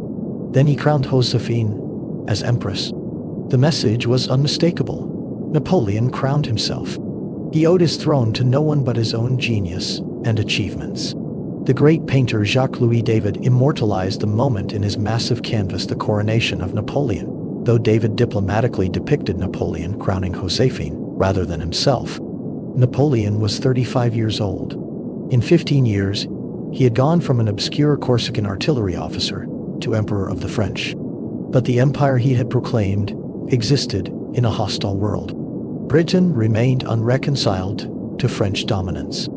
Then he crowned Josephine as empress. The message was unmistakable. Napoleon crowned himself. He owed his throne to no one but his own genius and achievements. The great painter Jacques-Louis David immortalized the moment in his massive canvas, The Coronation of Napoleon, though David diplomatically depicted Napoleon crowning Josephine rather than himself. Napoleon was 35 years old. In 15 years, he had gone from an obscure Corsican artillery officer to Emperor of the French. But the empire he had proclaimed existed in a hostile world. Britain remained unreconciled to French dominance.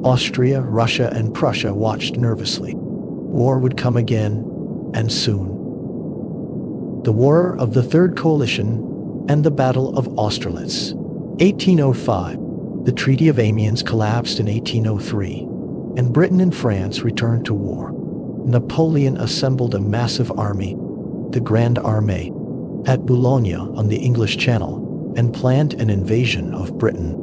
Austria, Russia, and Prussia watched nervously. War would come again, and soon. The War of the Third Coalition and the Battle of Austerlitz. 1805. The Treaty of Amiens collapsed in 1803, and Britain and France returned to war. Napoleon assembled a massive army, the Grande Armée, at Boulogne on the English Channel, and planned an invasion of Britain.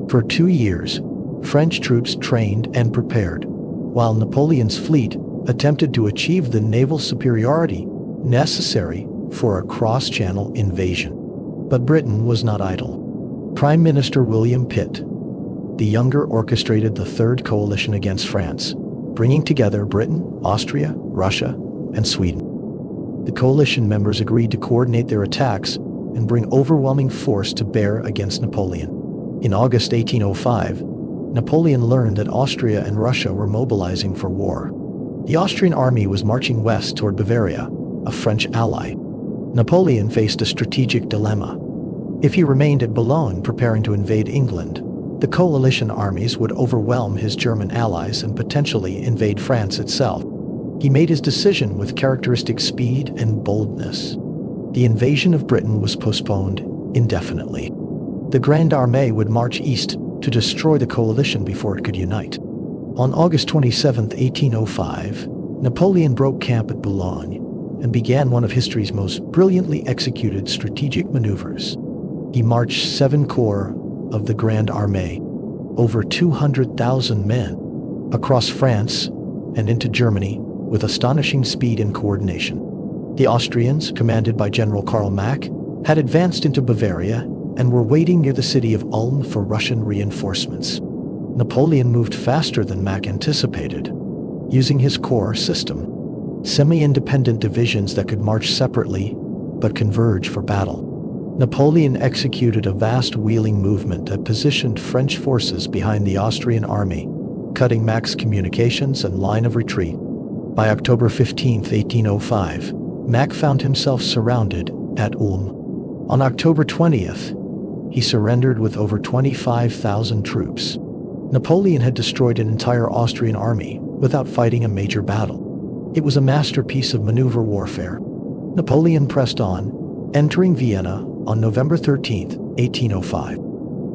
For 2 years, French troops trained and prepared, while Napoleon's fleet attempted to achieve the naval superiority necessary for a cross-channel invasion. But Britain was not idle. Prime Minister William Pitt, the younger, orchestrated the Third Coalition against France, bringing together Britain, Austria, Russia, and Sweden. The coalition members agreed to coordinate their attacks and bring overwhelming force to bear against Napoleon. In August 1805, Napoleon learned that Austria and Russia were mobilizing for war. The Austrian army was marching west toward Bavaria, a French ally. Napoleon faced a strategic dilemma. If he remained at Boulogne preparing to invade England, the coalition armies would overwhelm his German allies and potentially invade France itself. He made his decision with characteristic speed and boldness. The invasion of Britain was postponed indefinitely. The Grande Armée would march east to destroy the coalition before it could unite. On August 27, 1805, Napoleon broke camp at Boulogne and began one of history's most brilliantly executed strategic maneuvers. He marched 7 corps of the Grande Armée, over 200,000 men, across France and into Germany with astonishing speed and coordination. The Austrians, commanded by General Karl Mack, had advanced into Bavaria and were waiting near the city of Ulm for Russian reinforcements. Napoleon moved faster than Mack anticipated, using his corps system, semi-independent divisions that could march separately but converge for battle. Napoleon executed a vast wheeling movement that positioned French forces behind the Austrian army, cutting Mack's communications and line of retreat. By October 15, 1805, Mack found himself surrounded at Ulm. On October 20th, he surrendered with over 25,000 troops. Napoleon had destroyed an entire Austrian army without fighting a major battle. It was a masterpiece of maneuver warfare. Napoleon pressed on, entering Vienna on November 13, 1805.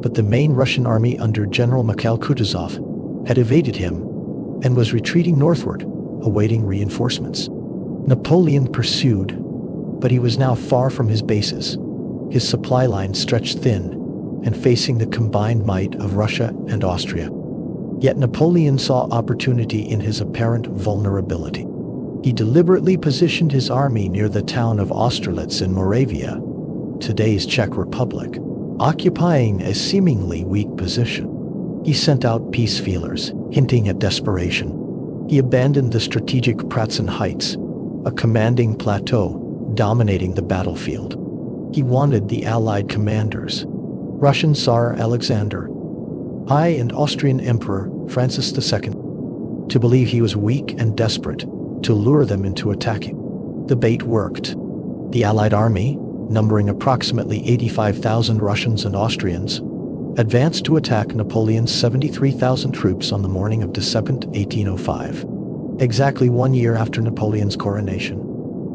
But the main Russian army under General Mikhail Kutuzov had evaded him and was retreating northward, awaiting reinforcements. Napoleon pursued, but he was now far from his bases. His supply lines stretched thin and facing the combined might of Russia and Austria. Yet Napoleon saw opportunity in his apparent vulnerability. He deliberately positioned his army near the town of Austerlitz in Moravia, today's Czech Republic, occupying a seemingly weak position. He sent out peace feelers, hinting at desperation. He abandoned the strategic Pratzen Heights, a commanding plateau dominating the battlefield. He wanted the Allied commanders, Russian Tsar Alexander I and Austrian Emperor Francis II, to believe he was weak and desperate, to lure them into attacking. The bait worked. The Allied army, numbering approximately 85,000 Russians and Austrians, advanced to attack Napoleon's 73,000 troops on the morning of December 1805, exactly 1 year after Napoleon's coronation.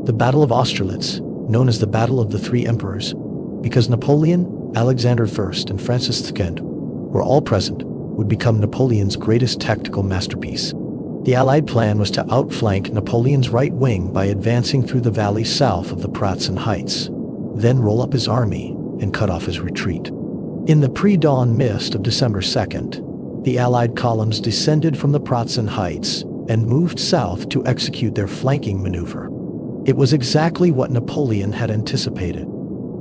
The Battle of Austerlitz, known as the Battle of the Three Emperors, because Napoleon, Alexander I, and Francis II were all present, would become Napoleon's greatest tactical masterpiece. The Allied plan was to outflank Napoleon's right wing by advancing through the valley south of the Pratzen Heights, then roll up his army and cut off his retreat. In the pre-dawn mist of December 2nd, the Allied columns descended from the Pratzen Heights and moved south to execute their flanking maneuver. It was exactly what Napoleon had anticipated.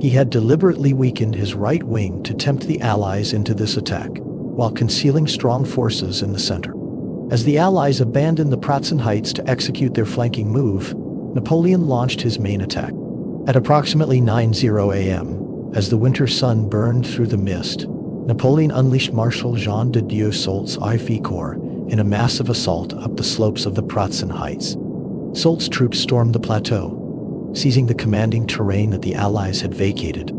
He had deliberately weakened his right wing to tempt the Allies into this attack, while concealing strong forces in the center. As the Allies abandoned the Pratzen Heights to execute their flanking move, Napoleon launched his main attack. At approximately 9:00 a.m., as the winter sun burned through the mist, Napoleon unleashed Marshal Jean de Dieu Soult's IV Corps in a massive assault up the slopes of the Pratzen Heights. Soult's troops stormed the plateau, seizing the commanding terrain that the Allies had vacated.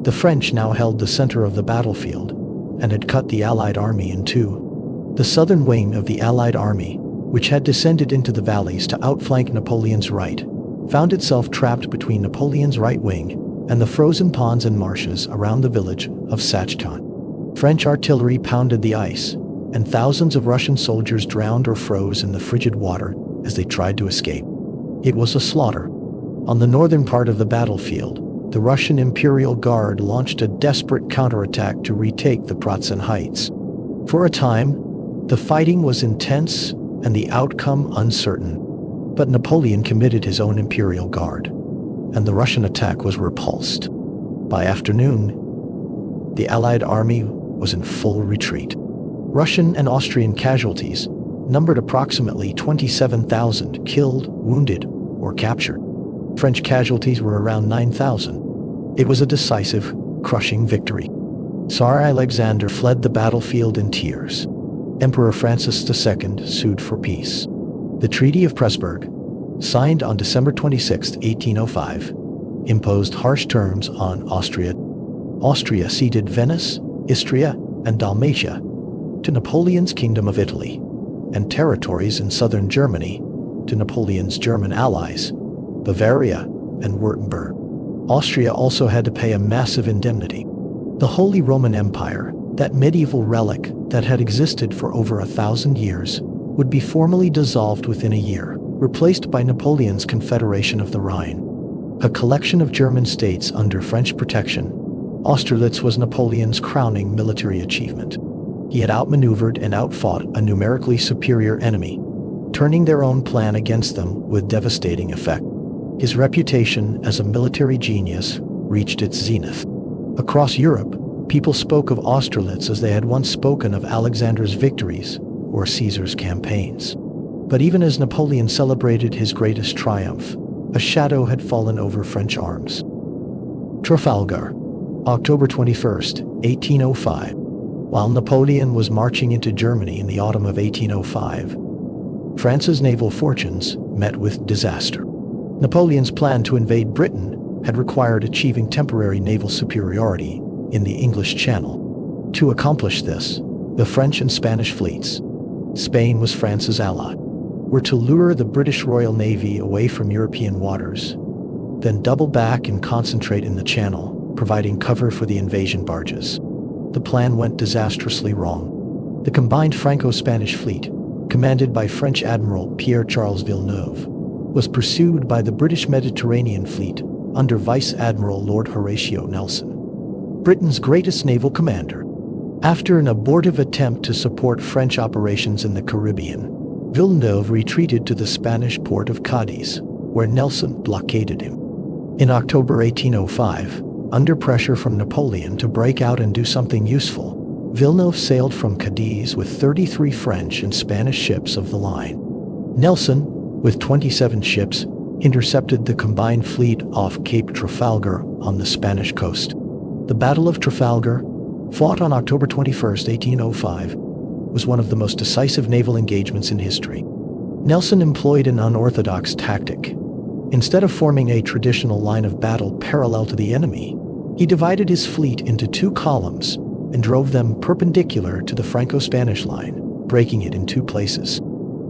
The French now held the center of the battlefield and had cut the Allied army in two. The southern wing of the Allied army, which had descended into the valleys to outflank Napoleon's right, found itself trapped between Napoleon's right wing and the frozen ponds and marshes around the village of Sachton. French artillery pounded the ice, and thousands of Russian soldiers drowned or froze in the frigid water as they tried to escape. It was a slaughter. On the northern part of the battlefield, the Russian Imperial Guard launched a desperate counterattack to retake the Pratzen Heights. For a time, the fighting was intense and the outcome uncertain. But Napoleon committed his own Imperial Guard, and the Russian attack was repulsed. By afternoon, the Allied army was in full retreat. Russian and Austrian casualties numbered approximately 27,000 killed, wounded, or captured. French casualties were around 9,000. It was a decisive, crushing victory. Tsar Alexander fled the battlefield in tears. Emperor Francis II sued for peace. The Treaty of Pressburg, signed on December 26, 1805, imposed harsh terms on Austria. Austria ceded Venice, Istria, and Dalmatia to Napoleon's Kingdom of Italy, and territories in southern Germany to Napoleon's German allies, Bavaria and Württemberg. Austria also had to pay a massive indemnity. The Holy Roman Empire, that medieval relic that had existed for over 1,000 years, would be formally dissolved within a year, replaced by Napoleon's Confederation of the Rhine. A collection of German states under French protection, Austerlitz was Napoleon's crowning military achievement. He had outmaneuvered and outfought a numerically superior enemy, turning their own plan against them with devastating effect. His reputation as a military genius reached its zenith. Across Europe, people spoke of Austerlitz as they had once spoken of Alexander's victories or Caesar's campaigns. But even as Napoleon celebrated his greatest triumph, a shadow had fallen over French arms. Trafalgar, October 21, 1805. While Napoleon was marching into Germany in the autumn of 1805, France's naval fortunes met with disaster. Napoleon's plan to invade Britain had required achieving temporary naval superiority in the English Channel. To accomplish this, the French and Spanish fleets, Spain was France's ally, were to lure the British Royal Navy away from European waters, then double back and concentrate in the Channel, providing cover for the invasion barges. The plan went disastrously wrong. The combined Franco-Spanish fleet, commanded by French Admiral Pierre-Charles Villeneuve, was pursued by the British Mediterranean Fleet under Vice Admiral Lord Horatio Nelson, Britain's greatest naval commander. After an abortive attempt to support French operations in the Caribbean, Villeneuve retreated to the Spanish port of Cadiz, where Nelson blockaded him. In October 1805, under pressure from Napoleon to break out and do something useful, Villeneuve sailed from Cadiz with 33 French and Spanish ships of the line. Nelson, with 27 ships, intercepted the combined fleet off Cape Trafalgar on the Spanish coast. The Battle of Trafalgar, fought on October 21, 1805, was one of the most decisive naval engagements in history. Nelson employed an unorthodox tactic. Instead of forming a traditional line of battle parallel to the enemy, he divided his fleet into two columns and drove them perpendicular to the Franco-Spanish line, breaking it in two places.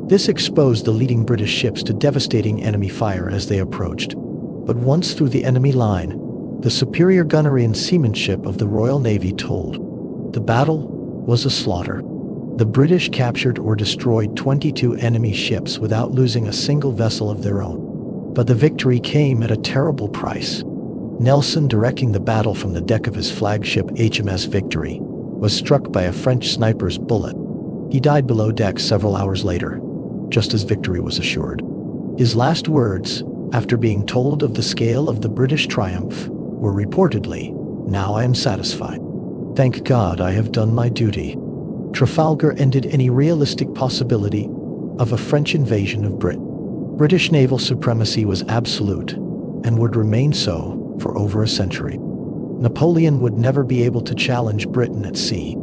This exposed the leading British ships to devastating enemy fire as they approached. But once through the enemy line, the superior gunnery and seamanship of the Royal Navy told. The battle was a slaughter. The British captured or destroyed 22 enemy ships without losing a single vessel of their own. But the victory came at a terrible price. Nelson, directing the battle from the deck of his flagship HMS Victory, was struck by a French sniper's bullet. He died below deck several hours later, just as victory was assured. His last words, after being told of the scale of the British triumph, were reportedly, "Now I am satisfied. Thank God I have done my duty." Trafalgar ended any realistic possibility of a French invasion of Britain. British naval supremacy was absolute, and would remain so for over a century. Napoleon would never be able to challenge Britain at sea.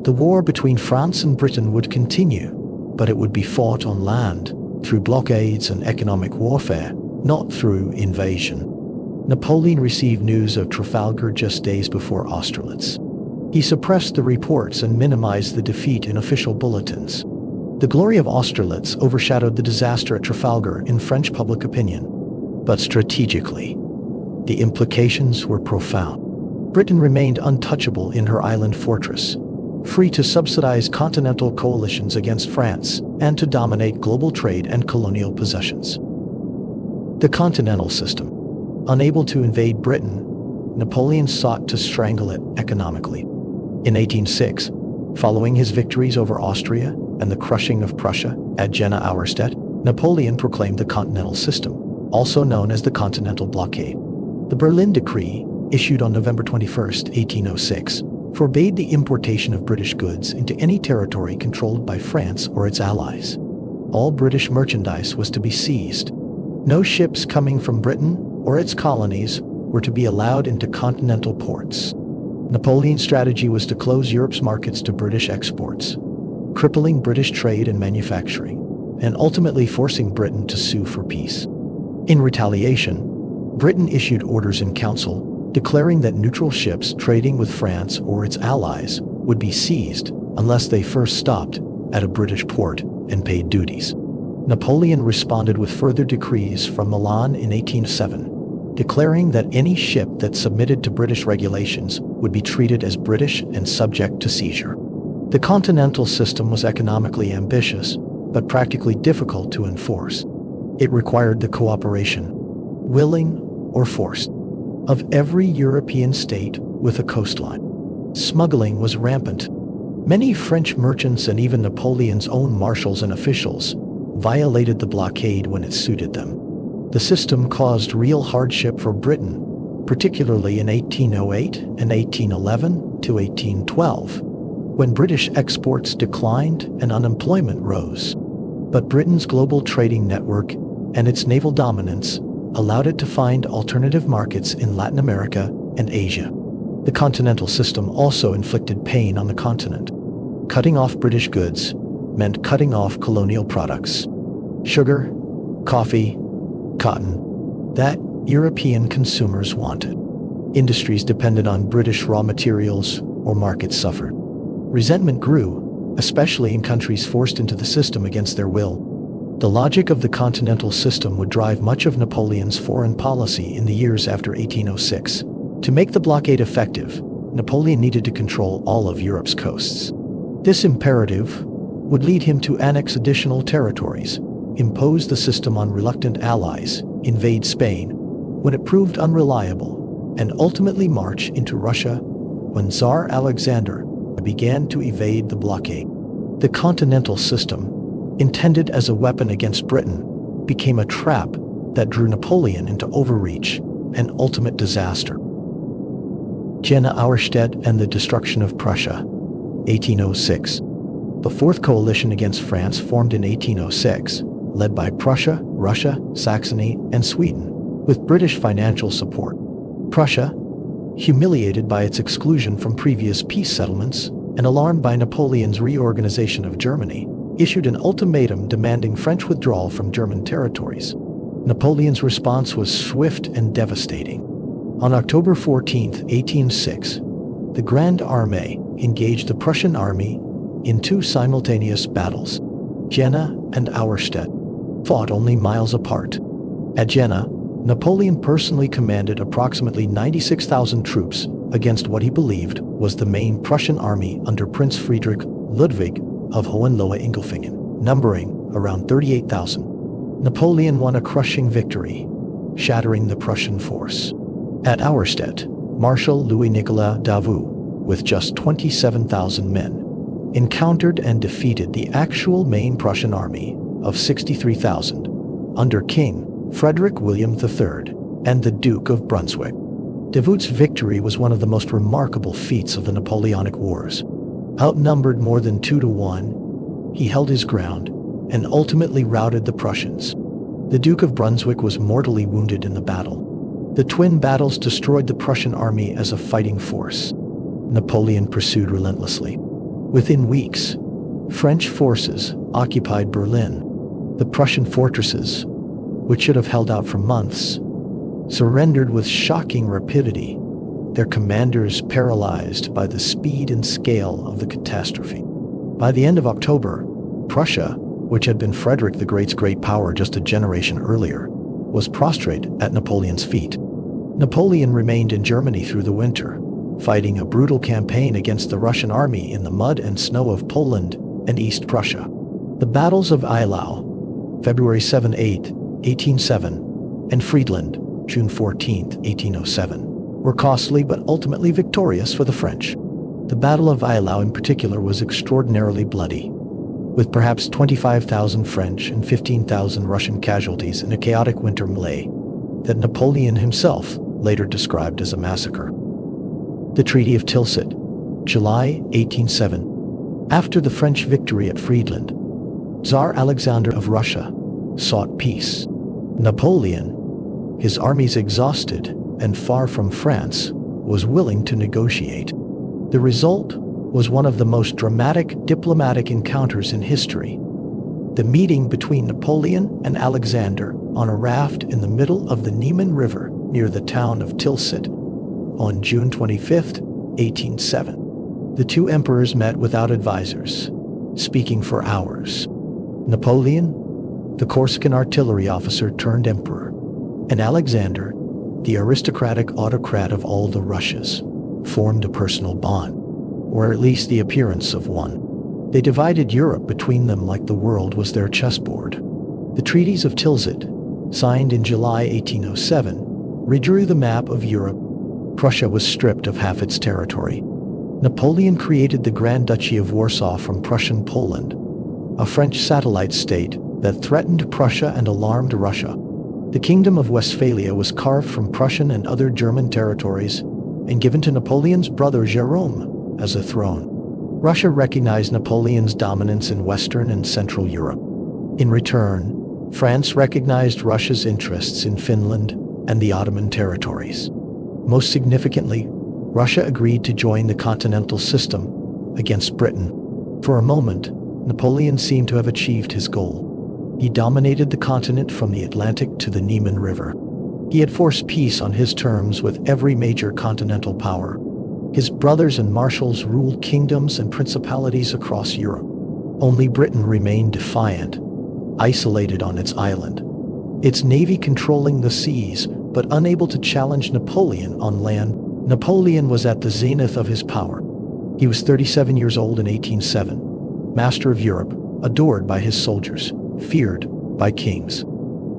The war between France and Britain would continue, but it would be fought on land, through blockades and economic warfare, not through invasion. Napoleon received news of Trafalgar just days before Austerlitz. He suppressed the reports and minimized the defeat in official bulletins. The glory of Austerlitz overshadowed the disaster at Trafalgar in French public opinion. But strategically, the implications were profound. Britain remained untouchable in her island fortress, free to subsidize continental coalitions against France and to dominate global trade and colonial possessions. The continental system. Unable to invade Britain, Napoleon sought to strangle it economically. In 1806, following his victories over Austria and the crushing of Prussia at Jena-Auerstedt, Napoleon proclaimed the continental system, also known as the Continental Blockade. The Berlin Decree, issued on November 21, 1806, forbade the importation of British goods into any territory controlled by France or its allies. All British merchandise was to be seized. No ships coming from Britain or its colonies were to be allowed into continental ports. Napoleon's strategy was to close Europe's markets to British exports, crippling British trade and manufacturing, and ultimately forcing Britain to sue for peace. In retaliation, Britain issued orders in council declaring that neutral ships trading with France or its allies would be seized unless they first stopped at a British port and paid duties. Napoleon responded with further decrees from Milan in 1807, declaring that any ship that submitted to British regulations would be treated as British and subject to seizure. The continental system was economically ambitious, but practically difficult to enforce. It required the cooperation, willing or forced, of every European state with a coastline. Smuggling was rampant. Many French merchants and even Napoleon's own marshals and officials violated the blockade when it suited them. The system caused real hardship for Britain, particularly in 1808 and 1811 to 1812, when British exports declined and unemployment rose. But Britain's global trading network and its naval dominance allowed it to find alternative markets in Latin America and Asia. The continental system also inflicted pain on the continent. Cutting off British goods meant cutting off colonial products. Sugar, coffee, cotton, that European consumers wanted. Industries dependent on British raw materials or markets suffered. Resentment grew, especially in countries forced into the system against their will. The logic of the continental system would drive much of Napoleon's foreign policy in the years after 1806. To make the blockade effective, Napoleon needed to control all of Europe's coasts. This imperative would lead him to annex additional territories, impose the system on reluctant allies, invade Spain when it proved unreliable, and ultimately march into Russia when Tsar Alexander began to evade the blockade. The continental system, intended as a weapon against Britain, became a trap that drew Napoleon into overreach and ultimate disaster. Jena-Auerstedt and the destruction of Prussia, 1806. The Fourth Coalition against France formed in 1806, led by Prussia, Russia, Saxony, and Sweden, with British financial support. Prussia, humiliated by its exclusion from previous peace settlements and alarmed by Napoleon's reorganization of Germany, issued an ultimatum demanding French withdrawal from German territories. Napoleon's response was swift and devastating. On October 14, 1806, the Grande Armée engaged the Prussian army in two simultaneous battles. Jena and Auerstedt fought only miles apart. At Jena, Napoleon personally commanded approximately 96,000 troops against what he believed was the main Prussian army under Prince Friedrich Ludwig of Hohenlohe-Ingelfingen, numbering around 38,000. Napoleon won a crushing victory, shattering the Prussian force. At Auerstedt, Marshal Louis-Nicolas Davout, with just 27,000 men, encountered and defeated the actual main Prussian army of 63,000 under King Frederick William III and the Duke of Brunswick. Davout's victory was one of the most remarkable feats of the Napoleonic Wars. Outnumbered more than 2-1, he held his ground and ultimately routed the Prussians. The Duke of Brunswick was mortally wounded in the battle. The twin battles destroyed the Prussian army as a fighting force. Napoleon pursued relentlessly. Within weeks, French forces occupied Berlin. The Prussian fortresses, which should have held out for months, surrendered with shocking rapidity, their commanders paralyzed by the speed and scale of the catastrophe. By the end of October, Prussia, which had been Frederick the Great's great power just a generation earlier, was prostrate at Napoleon's feet. Napoleon remained in Germany through the winter, fighting a brutal campaign against the Russian army in the mud and snow of Poland and East Prussia. The battles of Eylau, February 7-8, 1807, and Friedland, June 14, 1807, were costly but ultimately victorious for the French. The Battle of Eylau in particular was extraordinarily bloody, with perhaps 25,000 French and 15,000 Russian casualties in a chaotic winter melee that Napoleon himself later described as a massacre. The Treaty of Tilsett, July 1807. After the French victory at Friedland, Tsar Alexander of Russia sought peace. Napoleon, his armies exhausted and far from France, was willing to negotiate. The result was one of the most dramatic diplomatic encounters in history. The meeting between Napoleon and Alexander on a raft in the middle of the Niemen River near the town of Tilsett on June 25, 1807. The two emperors met without advisors, speaking for hours. Napoleon, the Corsican artillery officer turned emperor, and Alexander, the aristocratic autocrat of all the Russias, formed a personal bond, or at least the appearance of one. They divided Europe between them like the world was their chessboard. The treaties of Tilsit, signed in July 1807, redrew the map of Europe. Prussia was stripped of half its territory. Napoleon created the Grand Duchy of Warsaw from Prussian Poland, a French satellite state that threatened Prussia and alarmed Russia. The Kingdom of Westphalia was carved from Prussian and other German territories and given to Napoleon's brother Jérôme as a throne. Russia recognized Napoleon's dominance in Western and Central Europe. In return, France recognized Russia's interests in Finland and the Ottoman territories. Most significantly, Russia agreed to join the continental system against Britain. For a moment, Napoleon seemed to have achieved his goal. He dominated the continent from the Atlantic to the Niemen River. He had forced peace on his terms with every major continental power. His brothers and marshals ruled kingdoms and principalities across Europe. Only Britain remained defiant, isolated on its island, its navy controlling the seas, but unable to challenge Napoleon on land. Napoleon was at the zenith of his power. He was 37 years old in 1807, master of Europe, adored by his soldiers, feared by kings.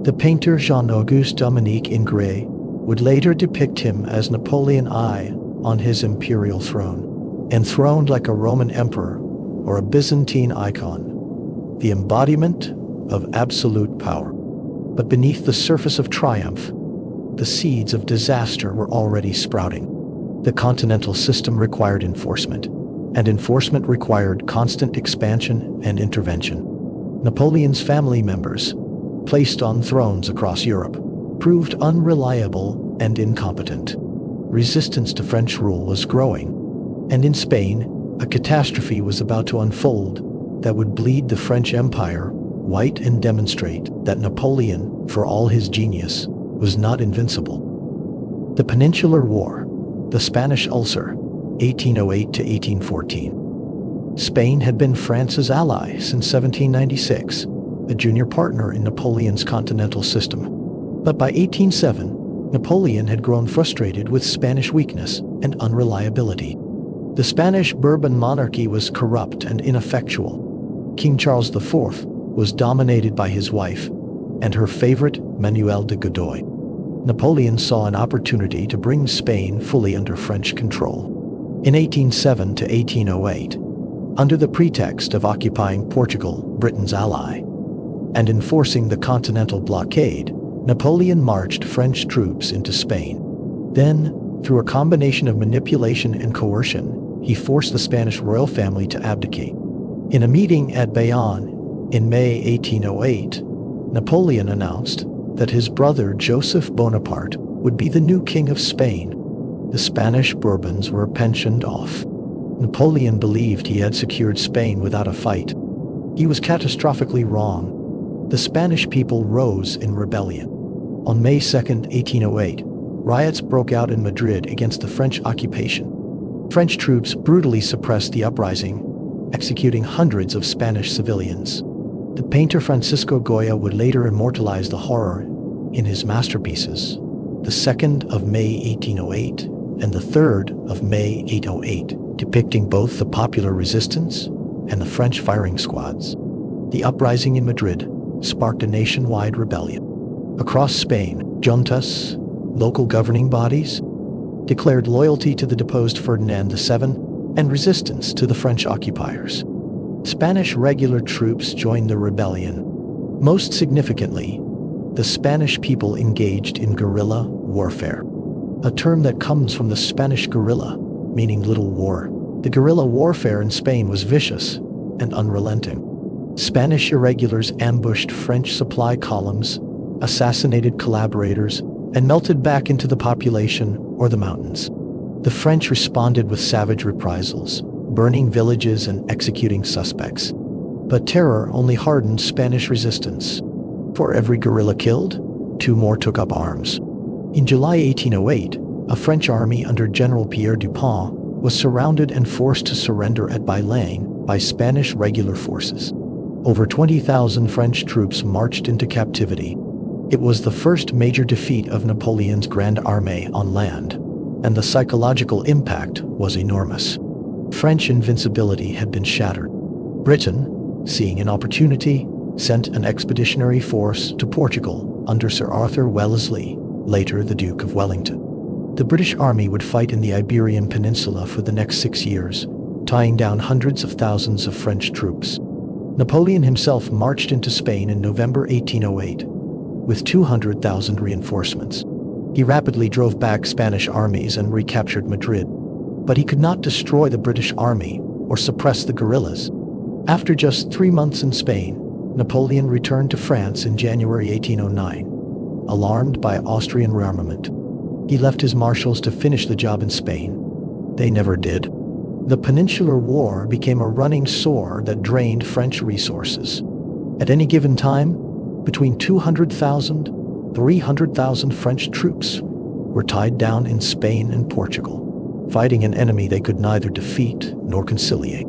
The painter Jean-Auguste Dominique Ingres would later depict him as Napoleon I on his imperial throne, enthroned like a Roman emperor or a Byzantine icon, the embodiment of absolute power. But beneath the surface of triumph, the seeds of disaster were already sprouting. The continental system required enforcement, and enforcement required constant expansion and intervention. Napoleon's family members, placed on thrones across Europe, proved unreliable and incompetent. Resistance to French rule was growing, and in Spain, a catastrophe was about to unfold that would bleed the French Empire white and demonstrate that Napoleon, for all his genius, was not invincible. The Peninsular War, the Spanish ulcer, 1808 to 1814. Spain had been France's ally since 1796, a junior partner in Napoleon's continental system. But by 1807, Napoleon had grown frustrated with Spanish weakness and unreliability. The Spanish Bourbon monarchy was corrupt and ineffectual. King Charles IV was dominated by his wife and her favorite, Manuel de Godoy. Napoleon saw an opportunity to bring Spain fully under French control. In 1807 to 1808, under the pretext of occupying Portugal, Britain's ally, and enforcing the continental blockade, Napoleon marched French troops into Spain. Then, through a combination of manipulation and coercion, he forced the Spanish royal family to abdicate. In a meeting at Bayonne in May 1808, Napoleon announced that his brother Joseph Bonaparte would be the new king of Spain. The Spanish Bourbons were pensioned off. Napoleon believed he had secured Spain without a fight. He was catastrophically wrong. The Spanish people rose in rebellion. On May 2, 1808, riots broke out in Madrid against the French occupation. French troops brutally suppressed the uprising, executing hundreds of Spanish civilians. The painter Francisco Goya would later immortalize the horror in his masterpieces, the 2nd of May 1808 and the 3rd of May 1808, depicting both the popular resistance and the French firing squads. The uprising in Madrid sparked a nationwide rebellion. Across Spain, juntas, local governing bodies, declared loyalty to the deposed Ferdinand VII and resistance to the French occupiers. Spanish regular troops joined the rebellion. Most significantly, the Spanish people engaged in guerrilla warfare, a term that comes from the Spanish guerrilla, meaning little war. The guerrilla warfare in Spain was vicious and unrelenting. Spanish irregulars ambushed French supply columns, assassinated collaborators, and melted back into the population or the mountains. The French responded with savage reprisals, burning villages and executing suspects. But terror only hardened Spanish resistance. For every guerrilla killed, 2 more took up arms. In July 1808, a French army under General Pierre Dupont was surrounded and forced to surrender at Bailaine by Spanish regular forces. Over 20,000 French troops marched into captivity. It was the first major defeat of Napoleon's Grande Armée on land, and the psychological impact was enormous. French invincibility had been shattered. Britain, seeing an opportunity, sent an expeditionary force to Portugal under Sir Arthur Wellesley, later the Duke of Wellington. The British Army would fight in the Iberian Peninsula for the next 6 years, tying down hundreds of thousands of French troops. Napoleon himself marched into Spain in November 1808 with 200,000 reinforcements. He rapidly drove back Spanish armies and recaptured Madrid, but he could not destroy the British army or suppress the guerrillas. After just 3 months in Spain, Napoleon returned to France in January 1809, alarmed by Austrian rearmament. He left his marshals to finish the job in Spain. They never did. The Peninsular War became a running sore that drained French resources. At any given time, between 200,000 and 300,000 French troops were tied down in Spain and Portugal, fighting an enemy they could neither defeat nor conciliate.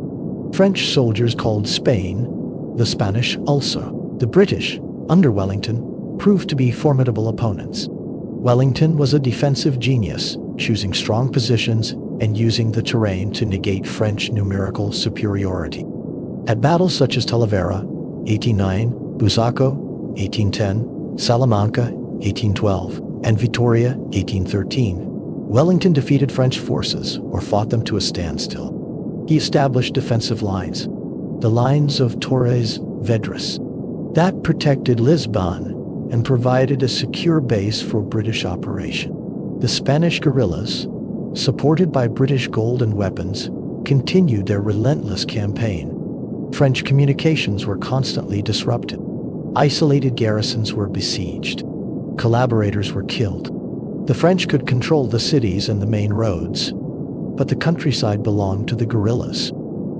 French soldiers called Spain the Spanish ulcer. The British, under Wellington, proved to be formidable opponents. Wellington was a defensive genius, choosing strong positions and using the terrain to negate French numerical superiority. At battles such as Talavera, 1809, Busaco, 1810, Salamanca, 1812, and Vitoria, 1813, Wellington defeated French forces or fought them to a standstill. He established defensive lines, the lines of Torres Vedras, that protected Lisbon and provided a secure base for British operation. The Spanish guerrillas, supported by British gold and weapons, continued their relentless campaign. French communications were constantly disrupted. Isolated garrisons were besieged. Collaborators were killed. The French could control the cities and the main roads, but the countryside belonged to the guerrillas.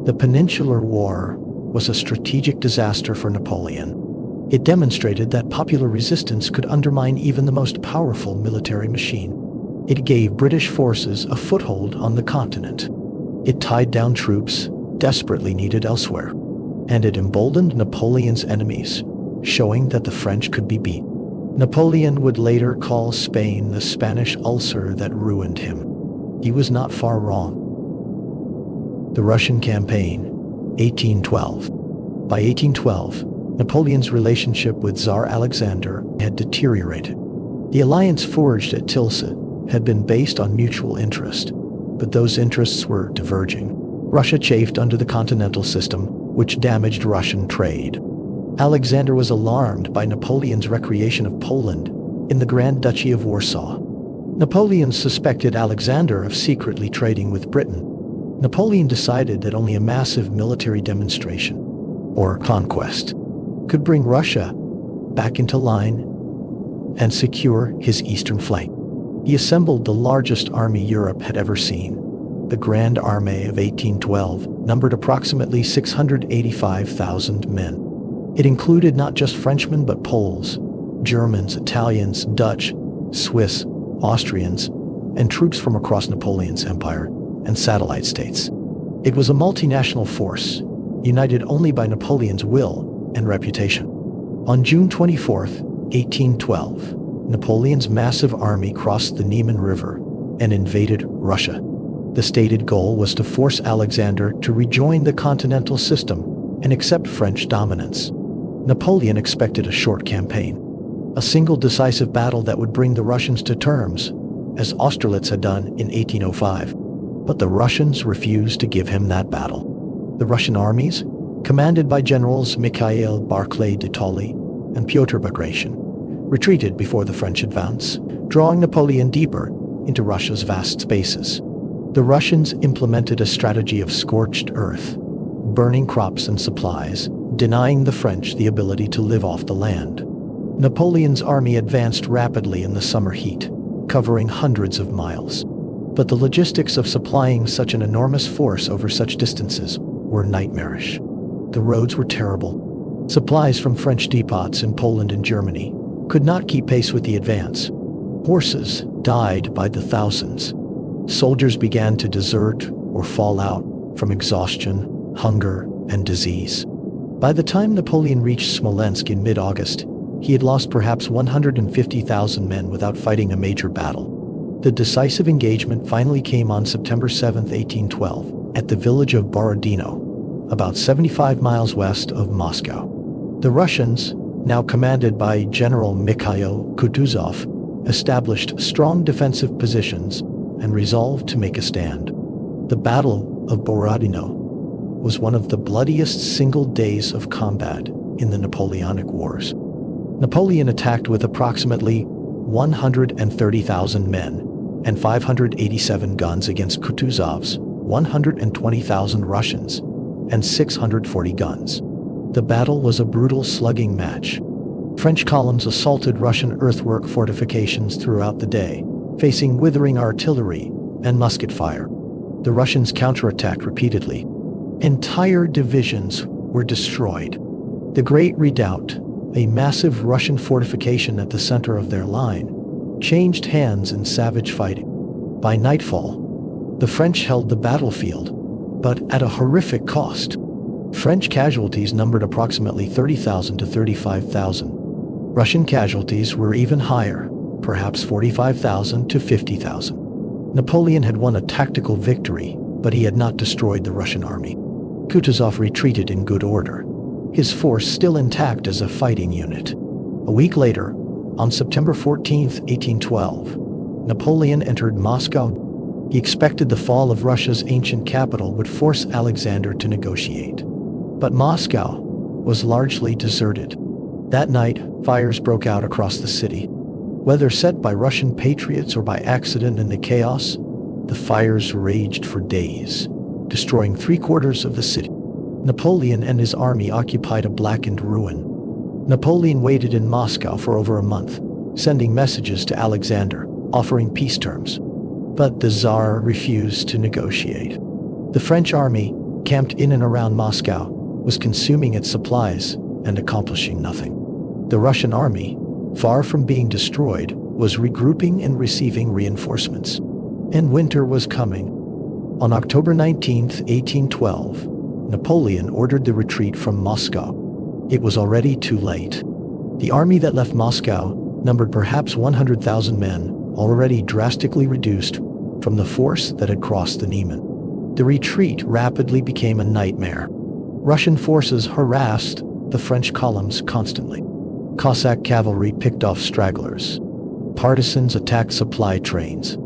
The Peninsular War was a strategic disaster for Napoleon. It demonstrated that popular resistance could undermine even the most powerful military machine. It gave British forces a foothold on the continent. It tied down troops desperately needed elsewhere. And it emboldened Napoleon's enemies, showing that the French could be beat. Napoleon would later call Spain the Spanish ulcer that ruined him. He was not far wrong. The Russian Campaign, 1812. By 1812, Napoleon's relationship with Tsar Alexander had deteriorated. The alliance forged at Tilsett had been based on mutual interest, but those interests were diverging. Russia chafed under the continental system, which damaged Russian trade. Alexander was alarmed by Napoleon's recreation of Poland in the Grand Duchy of Warsaw. Napoleon suspected Alexander of secretly trading with Britain. Napoleon decided that only a massive military demonstration, or conquest, could bring Russia back into line and secure his eastern flank. He assembled the largest army Europe had ever seen. The Grand Armée of 1812 numbered approximately 685,000 men. It included not just Frenchmen but Poles, Germans, Italians, Dutch, Swiss, Austrians, and troops from across Napoleon's empire and satellite states. It was a multinational force, united only by Napoleon's will and reputation. On June 24, 1812, Napoleon's massive army crossed the Niemen River and invaded Russia. The stated goal was to force Alexander to rejoin the continental system and accept French dominance. Napoleon expected a short campaign, a single decisive battle that would bring the Russians to terms, as Austerlitz had done in 1805. But the Russians refused to give him that battle. The Russian armies, commanded by generals Mikhail Barclay de Tolly and Pyotr Bagration, retreated before the French advance, drawing Napoleon deeper into Russia's vast spaces. The Russians implemented a strategy of scorched earth, burning crops and supplies, denying the French the ability to live off the land. Napoleon's army advanced rapidly in the summer heat, covering hundreds of miles. But the logistics of supplying such an enormous force over such distances were nightmarish. The roads were terrible. Supplies from French depots in Poland and Germany could not keep pace with the advance. Horses died by the thousands. Soldiers began to desert or fall out from exhaustion, hunger, and disease. By the time Napoleon reached Smolensk in mid-August, he had lost perhaps 150,000 men without fighting a major battle. The decisive engagement finally came on September 7, 1812, at the village of Borodino, about 75 miles west of Moscow. The Russians, now commanded by General Mikhail Kutuzov, established strong defensive positions and resolved to make a stand. The Battle of Borodino was one of the bloodiest single days of combat in the Napoleonic Wars. Napoleon attacked with approximately 130,000 men and 587 guns against Kutuzov's 120,000 Russians and 640 guns. The battle was a brutal slugging match. French columns assaulted Russian earthwork fortifications throughout the day, facing withering artillery and musket fire. The Russians counterattacked repeatedly. Entire divisions were destroyed. The Great Redoubt, a massive Russian fortification at the center of their line, changed hands in savage fighting. By nightfall, the French held the battlefield, but at a horrific cost. French casualties numbered approximately 30,000 to 35,000. Russian casualties were even higher, perhaps 45,000 to 50,000. Napoleon had won a tactical victory, but he had not destroyed the Russian army. Kutuzov retreated in good order, his force still intact as a fighting unit. A week later, on September 14, 1812, Napoleon entered Moscow. He expected the fall of Russia's ancient capital would force Alexander to negotiate. But Moscow was largely deserted. That night, fires broke out across the city. Whether set by Russian patriots or by accident in the chaos, the fires raged for days, destroying 3/4 of the city. Napoleon and his army occupied a blackened ruin. Napoleon waited in Moscow for over a month, sending messages to Alexander, offering peace terms. But the Tsar refused to negotiate. The French army, camped in and around Moscow, was consuming its supplies and accomplishing nothing. The Russian army, far from being destroyed, was regrouping and receiving reinforcements. And winter was coming. On October 19, 1812, Napoleon ordered the retreat from Moscow. It was already too late. The army that left Moscow numbered perhaps 100,000 men, already drastically reduced from the force that had crossed the Niemen. The retreat rapidly became a nightmare. Russian forces harassed the French columns constantly. Cossack cavalry picked off stragglers. Partisans attacked supply trains.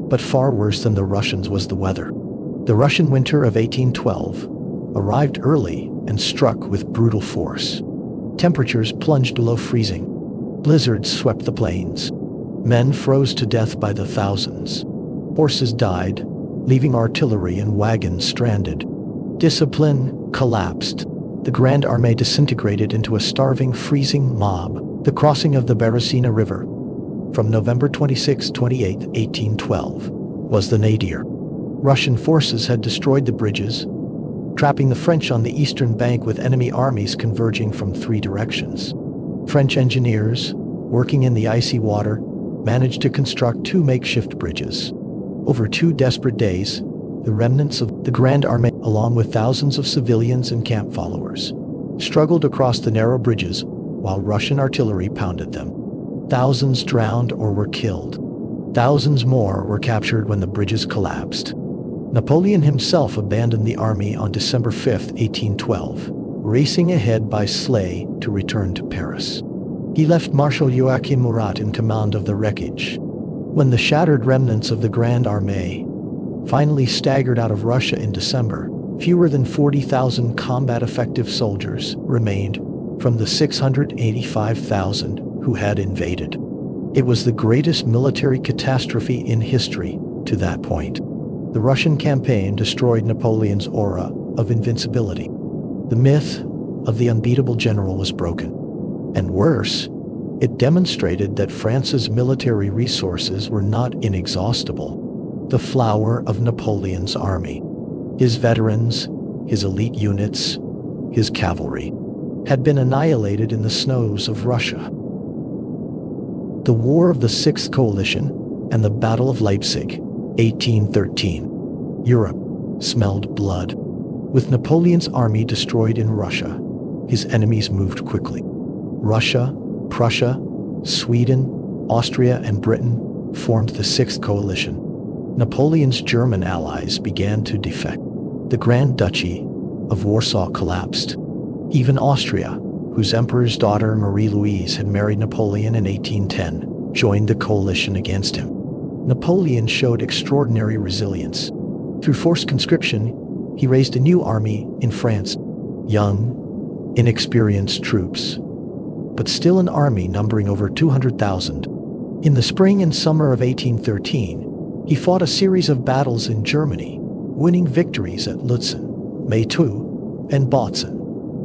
But far worse than the Russians was the weather. The Russian winter of 1812 arrived early and struck with brutal force. Temperatures plunged below freezing. Blizzards swept the plains. Men froze to death by the thousands. Horses died, leaving artillery and wagons stranded. Discipline collapsed. The Grand Armée disintegrated into a starving, freezing mob. The crossing of the Beresina River, from November 26-28, 1812, was the nadir. Russian forces had destroyed the bridges, trapping the French on the eastern bank with enemy armies converging from three directions. French engineers, working in the icy water, managed to construct two makeshift bridges. Over 2 desperate days, the remnants of the Grand Armée, along with thousands of civilians and camp followers, struggled across the narrow bridges while Russian artillery pounded them. Thousands drowned or were killed. Thousands more were captured when the bridges collapsed. Napoleon himself abandoned the army on December 5, 1812, racing ahead by sleigh to return to Paris. He left Marshal Joachim Murat in command of the wreckage. When the shattered remnants of the Grand Armée finally staggered out of Russia in December, fewer than 40,000 combat-effective soldiers remained from the 685,000 who had invaded. It was the greatest military catastrophe in history to that point. The Russian campaign destroyed Napoleon's aura of invincibility. The myth of the unbeatable general was broken. And worse, it demonstrated that France's military resources were not inexhaustible. The flower of Napoleon's army, his veterans, his elite units, his cavalry, had been annihilated in the snows of Russia. The War of the Sixth Coalition and the Battle of Leipzig, 1813. Europe smelled blood. With Napoleon's army destroyed in Russia, his enemies moved quickly. Russia, Prussia, Sweden, Austria, and Britain formed the Sixth Coalition. Napoleon's German allies began to defect. The Grand Duchy of Warsaw collapsed. Even Austria, whose emperor's daughter Marie-Louise had married Napoleon in 1810, joined the coalition against him. Napoleon showed extraordinary resilience. Through forced conscription, he raised a new army in France. Young, inexperienced troops, but still an army numbering over 200,000. In the spring and summer of 1813, he fought a series of battles in Germany, winning victories at Lutzen, May 2, and Bautzen,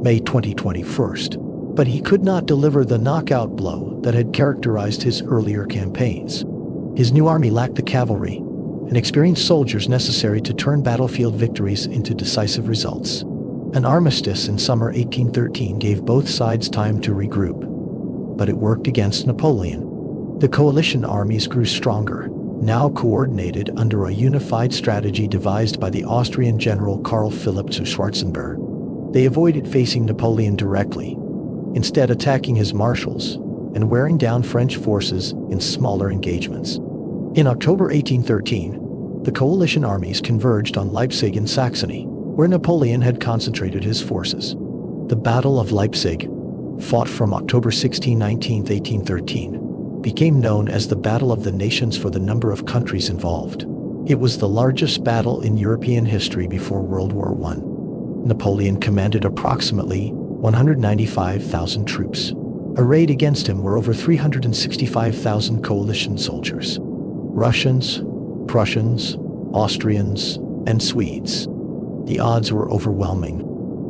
May 2021. But he could not deliver the knockout blow that had characterized his earlier campaigns. His new army lacked the cavalry and experienced soldiers necessary to turn battlefield victories into decisive results. An armistice in summer 1813 gave both sides time to regroup, but it worked against Napoleon. The coalition armies grew stronger, now coordinated under a unified strategy devised by the Austrian general Karl Philipp zu Schwarzenberg. They avoided facing Napoleon directly, instead attacking his marshals and wearing down French forces in smaller engagements. In October 1813, the coalition armies converged on Leipzig in Saxony, where Napoleon had concentrated his forces. The Battle of Leipzig, fought from October 16-19, 1813, became known as the Battle of the Nations for the number of countries involved. It was the largest battle in European history before World War I. Napoleon commanded approximately 195,000 troops. Arrayed against him were over 365,000 coalition soldiers. Russians, Prussians, Austrians, and Swedes. The odds were overwhelming.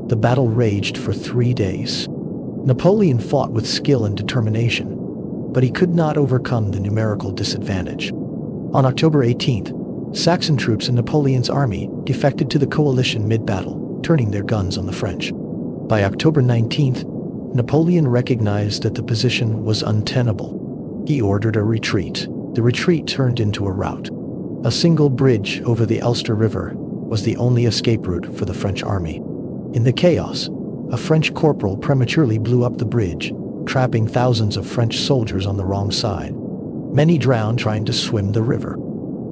The battle raged for 3 days. Napoleon fought with skill and determination, but he could not overcome the numerical disadvantage. On October 18th, Saxon troops in Napoleon's army defected to the coalition mid-battle, turning their guns on the French. By October 19th, Napoleon recognized that the position was untenable. He ordered a retreat. The retreat turned into a rout. A single bridge over the Ulster River was the only escape route for the French army. In the chaos, a French corporal prematurely blew up the bridge, trapping thousands of French soldiers on the wrong side. Many drowned trying to swim the river.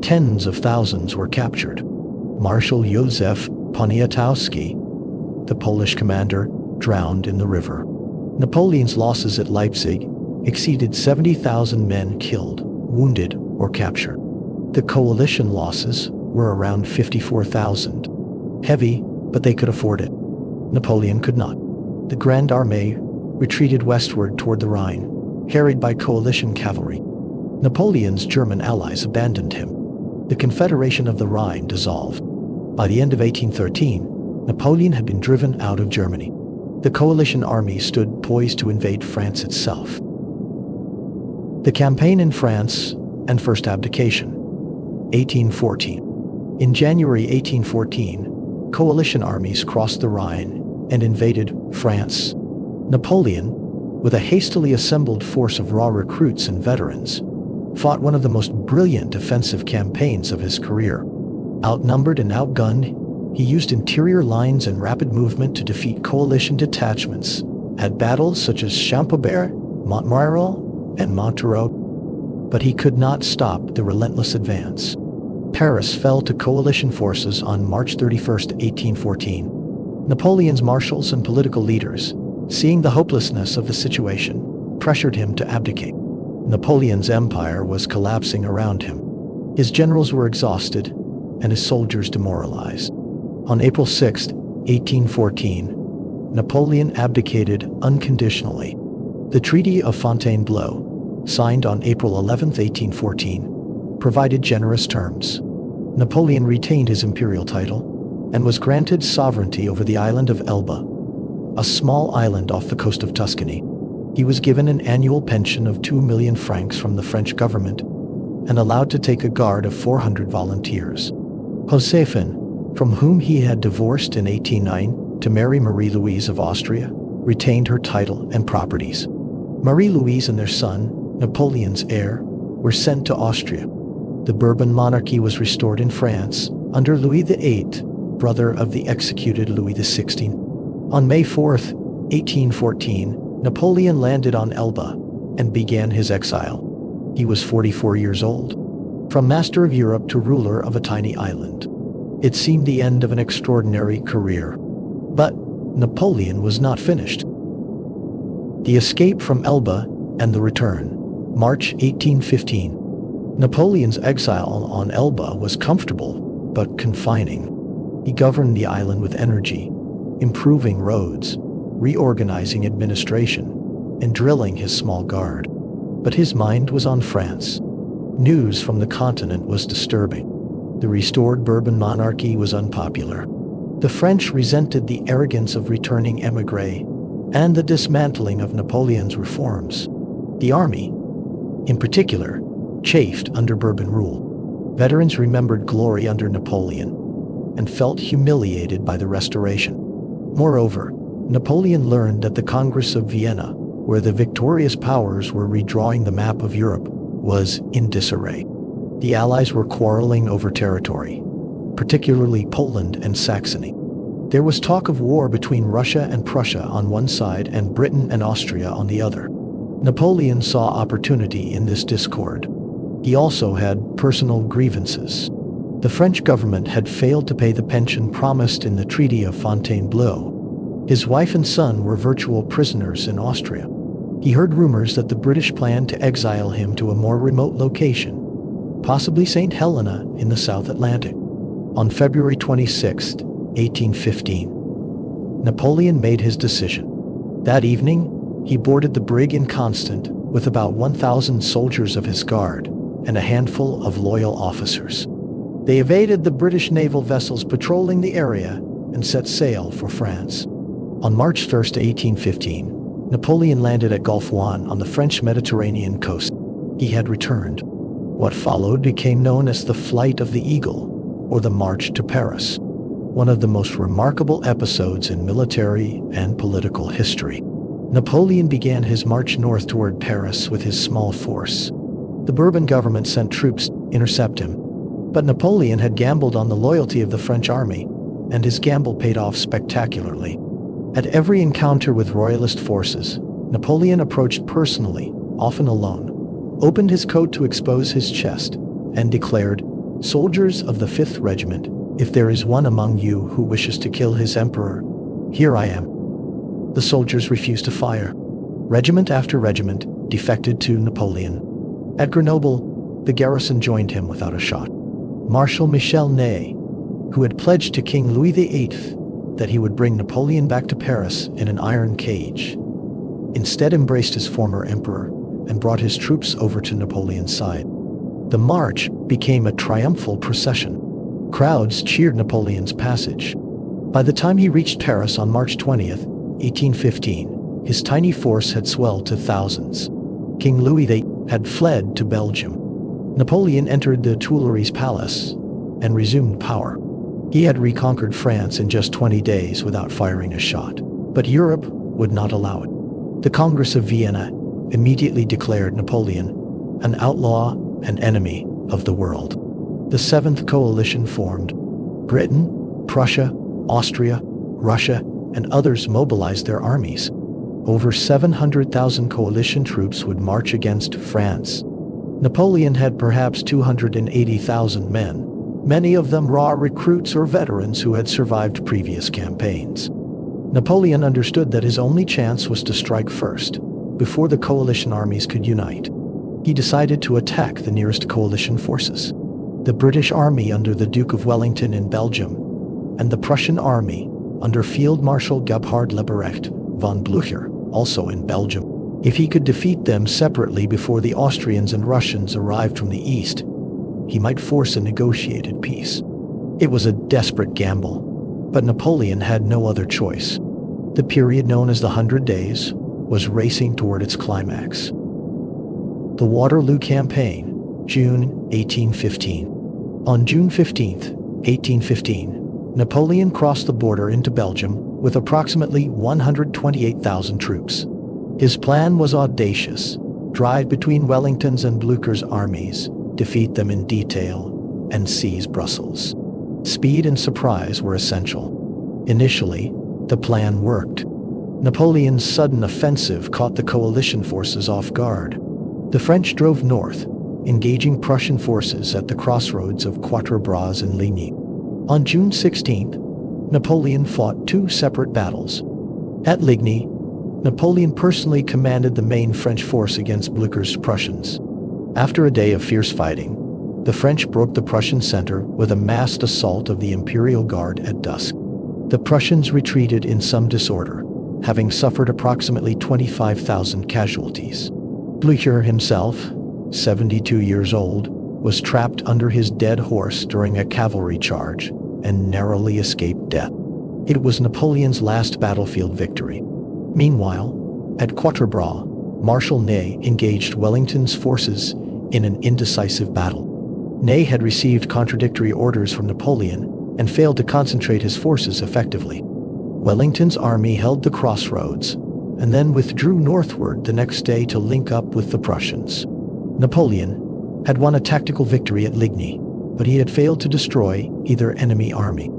Tens of thousands were captured. Marshal Józef Poniatowski, the Polish commander, drowned in the river. Napoleon's losses at Leipzig exceeded 70,000 men killed, wounded, or captured. The coalition losses were around 54,000. Heavy, but they could afford it. Napoleon could not. The Grand Armée retreated westward toward the Rhine, harried by coalition cavalry. Napoleon's German allies abandoned him. The Confederation of the Rhine dissolved. By the end of 1813, Napoleon had been driven out of Germany. The coalition army stood poised to invade France itself. The campaign in France and first abdication. 1814. In January 1814, coalition armies crossed the Rhine and invaded France. Napoleon, with a hastily assembled force of raw recruits and veterans, fought one of the most brilliant defensive campaigns of his career. Outnumbered and outgunned, he used interior lines and rapid movement to defeat coalition detachments at battles such as Champaubert, Montmirail, and Montereau. But he could not stop the relentless advance. Paris fell to coalition forces on March 31, 1814. Napoleon's marshals and political leaders, seeing the hopelessness of the situation, pressured him to abdicate. Napoleon's empire was collapsing around him. His generals were exhausted and his soldiers demoralized. On April 6, 1814, Napoleon abdicated unconditionally. The Treaty of Fontainebleau, signed on April 11, 1814, provided generous terms. Napoleon retained his imperial title and was granted sovereignty over the island of Elba, a small island off the coast of Tuscany. He was given an annual pension of 2 million francs from the French government and allowed to take a guard of 400 volunteers. Josephine, from whom he had divorced in 1809 to marry Marie-Louise of Austria, retained her title and properties. Marie-Louise and their son, Napoleon's heir, were sent to Austria. The Bourbon monarchy was restored in France under Louis VIII, brother of the executed Louis XVI. On May 4, 1814, Napoleon landed on Elba and began his exile. He was 44 years old. From master of Europe to ruler of a tiny island. It seemed the end of an extraordinary career. But Napoleon was not finished. The escape from Elba and the return. March 1815. Napoleon's exile on Elba was comfortable but confining. He governed the island with energy, improving roads, reorganizing administration, and drilling his small guard. But his mind was on France. News from the continent was disturbing. The restored Bourbon monarchy was unpopular. The French resented the arrogance of returning émigrés and the dismantling of Napoleon's reforms. The army, in particular, chafed under Bourbon rule. Veterans remembered glory under Napoleon and felt humiliated by the restoration. Moreover, Napoleon learned that the Congress of Vienna, where the victorious powers were redrawing the map of Europe, was in disarray. The Allies were quarreling over territory, particularly Poland and Saxony. There was talk of war between Russia and Prussia on one side and Britain and Austria on the other. Napoleon saw opportunity in this discord. He also had personal grievances. The French government had failed to pay the pension promised in the Treaty of Fontainebleau. His wife and son were virtual prisoners in Austria. He heard rumors that the British planned to exile him to a more remote location, possibly Saint Helena in the South Atlantic. On February 26, 1815, Napoleon made his decision. That evening, he boarded the brig Inconstant with about 1,000 soldiers of his guard and a handful of loyal officers. They evaded the British naval vessels patrolling the area and set sail for France. On March 1, 1815, Napoleon landed at Gulf Juan on the French Mediterranean coast. He had returned. What followed became known as the Flight of the Eagle, or the March to Paris, one of the most remarkable episodes in military and political history. Napoleon began his march north toward Paris with his small force. The Bourbon government sent troops to intercept him, but Napoleon had gambled on the loyalty of the French army, and his gamble paid off spectacularly. At every encounter with royalist forces, Napoleon approached personally, often alone, opened his coat to expose his chest, and declared, "Soldiers of the 5th Regiment, if there is one among you who wishes to kill his emperor, here I am." The soldiers refused to fire. Regiment after regiment defected to Napoleon. At Grenoble, the garrison joined him without a shot. Marshal Michel Ney, who had pledged to King Louis VIII that he would bring Napoleon back to Paris in an iron cage, instead embraced his former emperor and brought his troops over to Napoleon's side. The march became a triumphal procession. Crowds cheered Napoleon's passage. By the time he reached Paris on March 20, 1815, his tiny force had swelled to thousands. King Louis VIII had fled to Belgium. Napoleon entered the Tuileries Palace and resumed power. He had reconquered France in just 20 days without firing a shot, but Europe would not allow it. The Congress of Vienna immediately declared Napoleon an outlaw and enemy of the world. The Seventh Coalition formed. Britain, Prussia, Austria, Russia, and others mobilized their armies. Over 700,000 coalition troops would march against France. Napoleon had perhaps 280,000 men, many of them raw recruits or veterans who had survived previous campaigns. Napoleon understood that his only chance was to strike first, before the coalition armies could unite. He decided to attack the nearest coalition forces: the British army under the Duke of Wellington in Belgium, and the Prussian army under Field Marshal Gebhard Leberecht von Blücher, also in Belgium. If he could defeat them separately before the Austrians and Russians arrived from the east, he might force a negotiated peace. It was a desperate gamble, but Napoleon had no other choice. The period known as the 100 Days was racing toward its climax. The Waterloo Campaign, June 1815. On June 15, 1815, Napoleon crossed the border into Belgium with approximately 128,000 troops. His plan was audacious: drive between Wellington's and Blücher's armies, defeat them in detail, and seize Brussels. Speed and surprise were essential. Initially, the plan worked. Napoleon's sudden offensive caught the coalition forces off guard. The French drove north, engaging Prussian forces at the crossroads of Quatre Bras and Ligny. On June 16th, Napoleon fought two separate battles. At Ligny, Napoleon personally commanded the main French force against Blücher's Prussians. After a day of fierce fighting, the French broke the Prussian center with a massed assault of the Imperial Guard at dusk. The Prussians retreated in some disorder, having suffered approximately 25,000 casualties. Blücher himself, 72 years old, was trapped under his dead horse during a cavalry charge and narrowly escaped death. It was Napoleon's last battlefield victory. Meanwhile, at Quatre Bras, Marshal Ney engaged Wellington's forces in an indecisive battle. Ney had received contradictory orders from Napoleon and failed to concentrate his forces effectively. Wellington's army held the crossroads and then withdrew northward the next day to link up with the Prussians. Napoleon had won a tactical victory at Ligny, but he had failed to destroy either enemy army.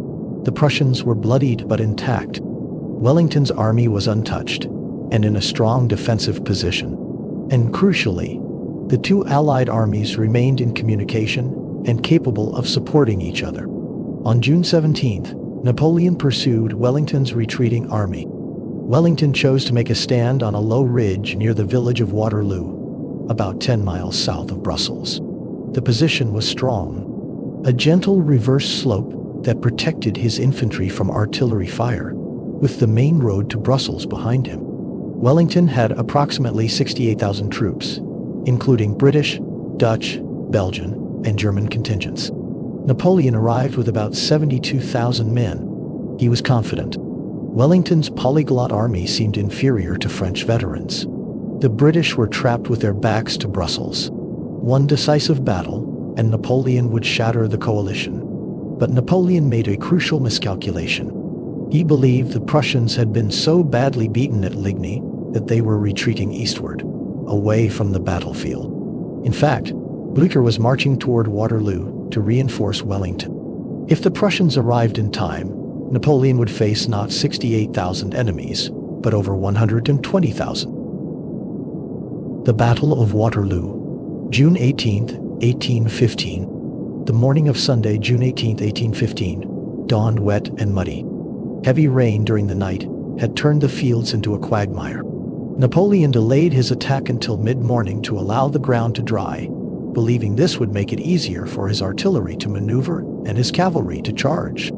The Prussians were bloodied but intact. Wellington's army was untouched and in a strong defensive position. And crucially, the two Allied armies remained in communication and capable of supporting each other. On June 17th, Napoleon pursued Wellington's retreating army. Wellington chose to make a stand on a low ridge near the village of Waterloo, about 10 miles south of Brussels. The position was strong, a gentle reverse slope that protected his infantry from artillery fire, with the main road to Brussels behind him. Wellington had approximately 68,000 troops, including British, Dutch, Belgian, and German contingents. Napoleon arrived with about 72,000 men. He was confident. Wellington's polyglot army seemed inferior to French veterans. The British were trapped with their backs to Brussels. One decisive battle, and Napoleon would shatter the coalition. But Napoleon made a crucial miscalculation. He believed the Prussians had been so badly beaten at Ligny that they were retreating eastward, away from the battlefield. In fact, Blücher was marching toward Waterloo to reinforce Wellington. If the Prussians arrived in time, Napoleon would face not 68,000 enemies, but over 120,000. The Battle of Waterloo, June 18, 1815. The morning of Sunday, June 18, 1815, dawned wet and muddy. Heavy rain during the night had turned the fields into a quagmire. Napoleon delayed his attack until mid-morning to allow the ground to dry, believing this would make it easier for his artillery to maneuver and his cavalry to charge.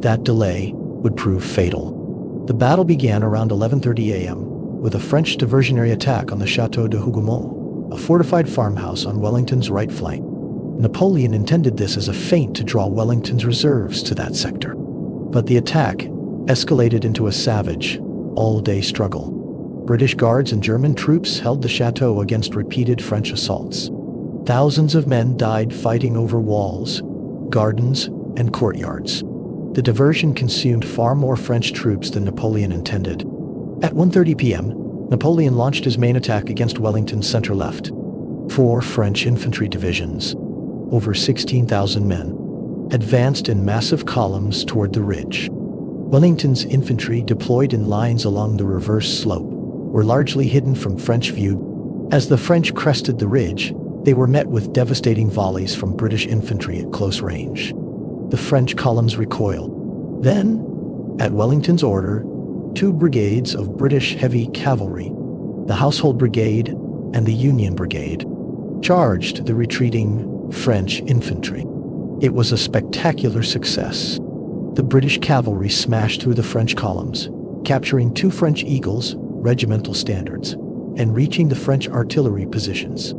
That delay would prove fatal. The battle began around 11:30 a.m. with a French diversionary attack on the Château de Hougomont, a fortified farmhouse on Wellington's right flank. Napoleon intended this as a feint to draw Wellington's reserves to that sector. But the attack escalated into a savage, all-day struggle. British guards and German troops held the chateau against repeated French assaults. Thousands of men died fighting over walls, gardens, and courtyards. The diversion consumed far more French troops than Napoleon intended. At 1:30 p.m., Napoleon launched his main attack against Wellington's center-left. 4 French infantry divisions, over 16,000 men, advanced in massive columns toward the ridge. Wellington's infantry, deployed in lines along the reverse slope, were largely hidden from French view. As the French crested the ridge, they were met with devastating volleys from British infantry at close range. The French columns recoiled. Then, at Wellington's order, 2 brigades of British heavy cavalry, the Household Brigade and the Union Brigade, charged the retreating French infantry. It was a spectacular success. The British cavalry smashed through the French columns, capturing 2 French Eagles, regimental standards, and reaching the French artillery positions.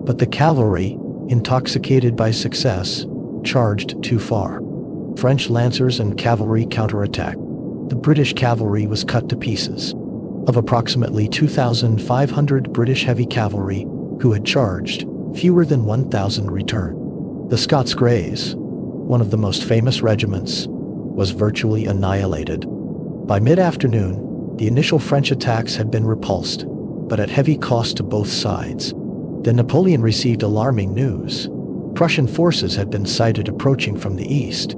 But the cavalry, intoxicated by success, charged too far. French lancers and cavalry counterattacked. The British cavalry was cut to pieces. Of approximately 2,500 British heavy cavalry who had charged, fewer than 1,000 returned. The Scots Greys, one of the most famous regiments, was virtually annihilated. By mid-afternoon, the initial French attacks had been repulsed, but at heavy cost to both sides. Then Napoleon received alarming news. Prussian forces had been sighted approaching from the east.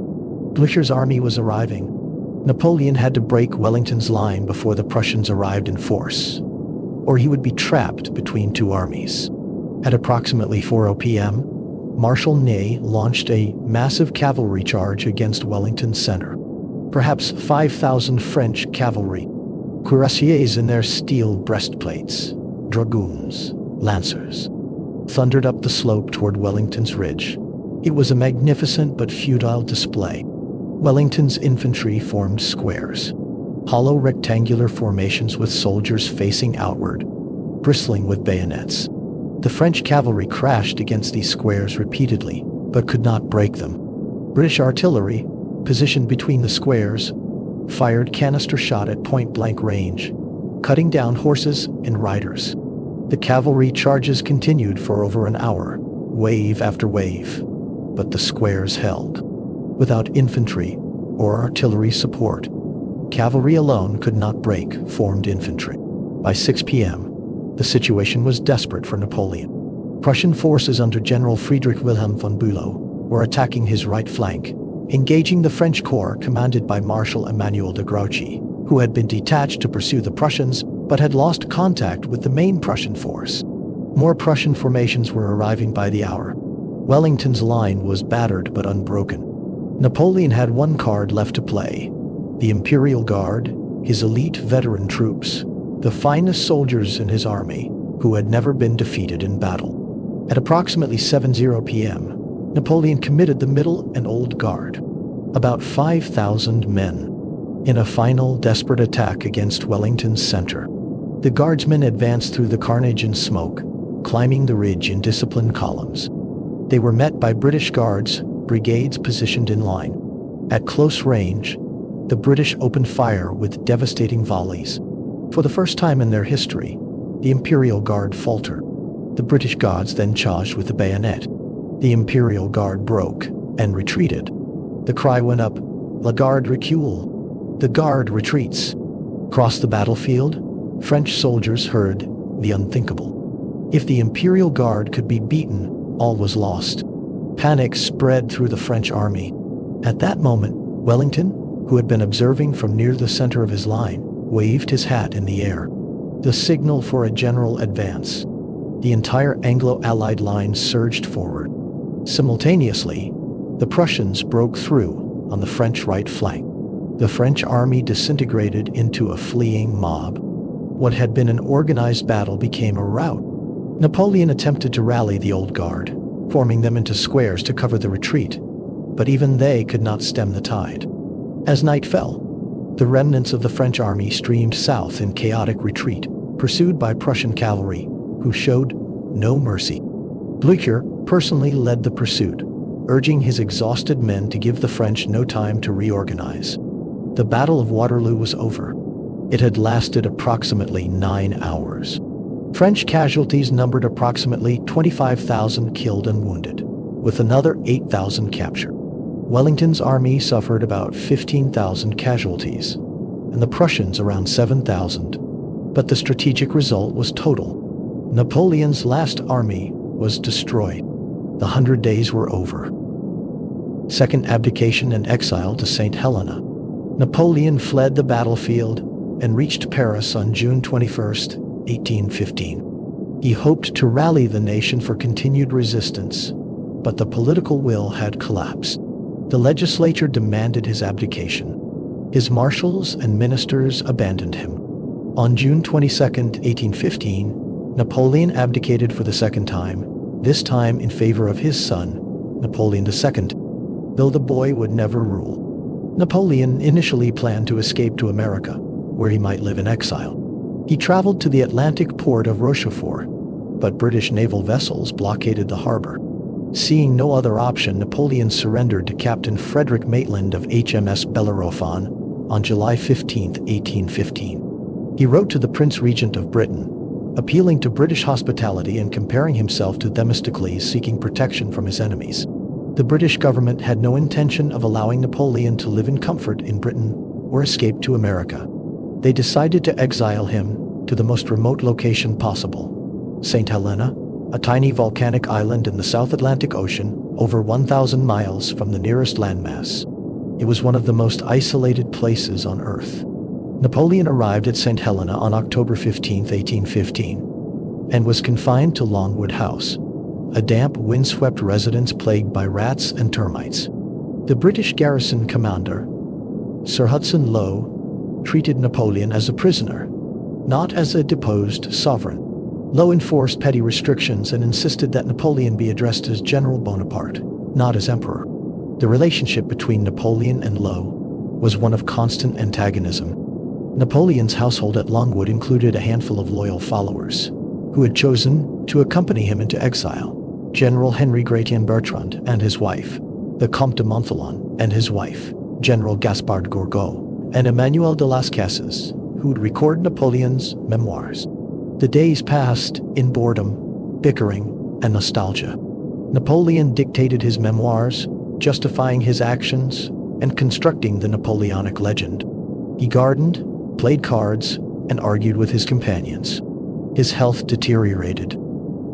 Blücher's army was arriving. Napoleon had to break Wellington's line before the Prussians arrived in force, or he would be trapped between 2 armies. At approximately 4 p.m., Marshal Ney launched a massive cavalry charge against Wellington's center. Perhaps 5,000 French cavalry, cuirassiers in their steel breastplates, dragoons, lancers, thundered up the slope toward Wellington's ridge. It was a magnificent but futile display. Wellington's infantry formed squares, hollow rectangular formations with soldiers facing outward, bristling with bayonets. The French cavalry crashed against these squares repeatedly, but could not break them. British artillery, positioned between the squares, fired canister shot at point-blank range, cutting down horses and riders. The cavalry charges continued for over an hour, wave after wave, but the squares held. Without infantry or artillery support, cavalry alone could not break formed infantry. By 6 p.m., the situation was desperate for Napoleon. Prussian forces under General Friedrich Wilhelm von Bülow were attacking his right flank, engaging the French corps commanded by Marshal Emmanuel de Grouchy, who had been detached to pursue the Prussians but had lost contact with the main Prussian force. More Prussian formations were arriving by the hour. Wellington's line was battered but unbroken. Napoleon had one card left to play: the Imperial Guard, his elite veteran troops, the finest soldiers in his army, who had never been defeated in battle. At approximately 7:00 p.m., Napoleon committed the Middle and Old Guard, about 5,000 men, in a final desperate attack against Wellington's center. The Guardsmen advanced through the carnage and smoke, climbing the ridge in disciplined columns. They were met by British Guards, brigades positioned in line. At close range, the British opened fire with devastating volleys. For the first time in their history, the Imperial Guard faltered. The British Guards then charged with the bayonet. The Imperial Guard broke and retreated. The cry went up, "La Garde recule!" The Guard retreats. Across the battlefield, French soldiers heard the unthinkable. If the Imperial Guard could be beaten, all was lost. Panic spread through the French army. At that moment, Wellington, who had been observing from near the center of his line, waved his hat in the air. The signal for a general advance. The entire Anglo-Allied line surged forward. Simultaneously, the Prussians broke through on the French right flank. The French army disintegrated into a fleeing mob. What had been an organized battle became a rout. Napoleon attempted to rally the Old Guard, forming them into squares to cover the retreat, but even they could not stem the tide. As night fell, the remnants of the French army streamed south in chaotic retreat, pursued by Prussian cavalry, who showed no mercy. Blücher personally led the pursuit, urging his exhausted men to give the French no time to reorganize. The Battle of Waterloo was over. It had lasted approximately 9 hours. French casualties numbered approximately 25,000 killed and wounded, with another 8,000 captured. Wellington's army suffered about 15,000 casualties, and the Prussians around 7,000. But the strategic result was total. Napoleon's last army was destroyed. The 100 days were over. Second abdication and exile to Saint Helena. Napoleon fled the battlefield and reached Paris on June 21, 1815. He hoped to rally the nation for continued resistance, but the political will had collapsed. The legislature demanded his abdication. His marshals and ministers abandoned him. On June 22, 1815, Napoleon abdicated for the second time, this time in favor of his son, Napoleon II, though the boy would never rule. Napoleon initially planned to escape to America, where he might live in exile. He traveled to the Atlantic port of Rochefort, but British naval vessels blockaded the harbor. Seeing no other option, Napoleon surrendered to Captain Frederick Maitland of HMS Bellerophon on July 15, 1815. He wrote to the Prince Regent of Britain, appealing to British hospitality and comparing himself to Themistocles seeking protection from his enemies. The British government had no intention of allowing Napoleon to live in comfort in Britain or escape to America. They decided to exile him to the most remote location possible, Saint Helena, a tiny volcanic island in the South Atlantic Ocean, over 1,000 miles from the nearest landmass. It was one of the most isolated places on Earth. Napoleon arrived at St. Helena on October 15, 1815, and was confined to Longwood House, a damp, windswept residence plagued by rats and termites. The British garrison commander, Sir Hudson Lowe, treated Napoleon as a prisoner, not as a deposed sovereign. Lowe enforced petty restrictions and insisted that Napoleon be addressed as General Bonaparte, not as Emperor. The relationship between Napoleon and Lowe was one of constant antagonism. Napoleon's household at Longwood included a handful of loyal followers, who had chosen to accompany him into exile. General Henry Gratien Bertrand and his wife, the Comte de Montholon and his wife, General Gaspard Gourgaud, and Emmanuel de Las Cases, who would record Napoleon's memoirs. The days passed in boredom, bickering, and nostalgia. Napoleon dictated his memoirs, justifying his actions and constructing the Napoleonic legend. He gardened, played cards, and argued with his companions. His health deteriorated.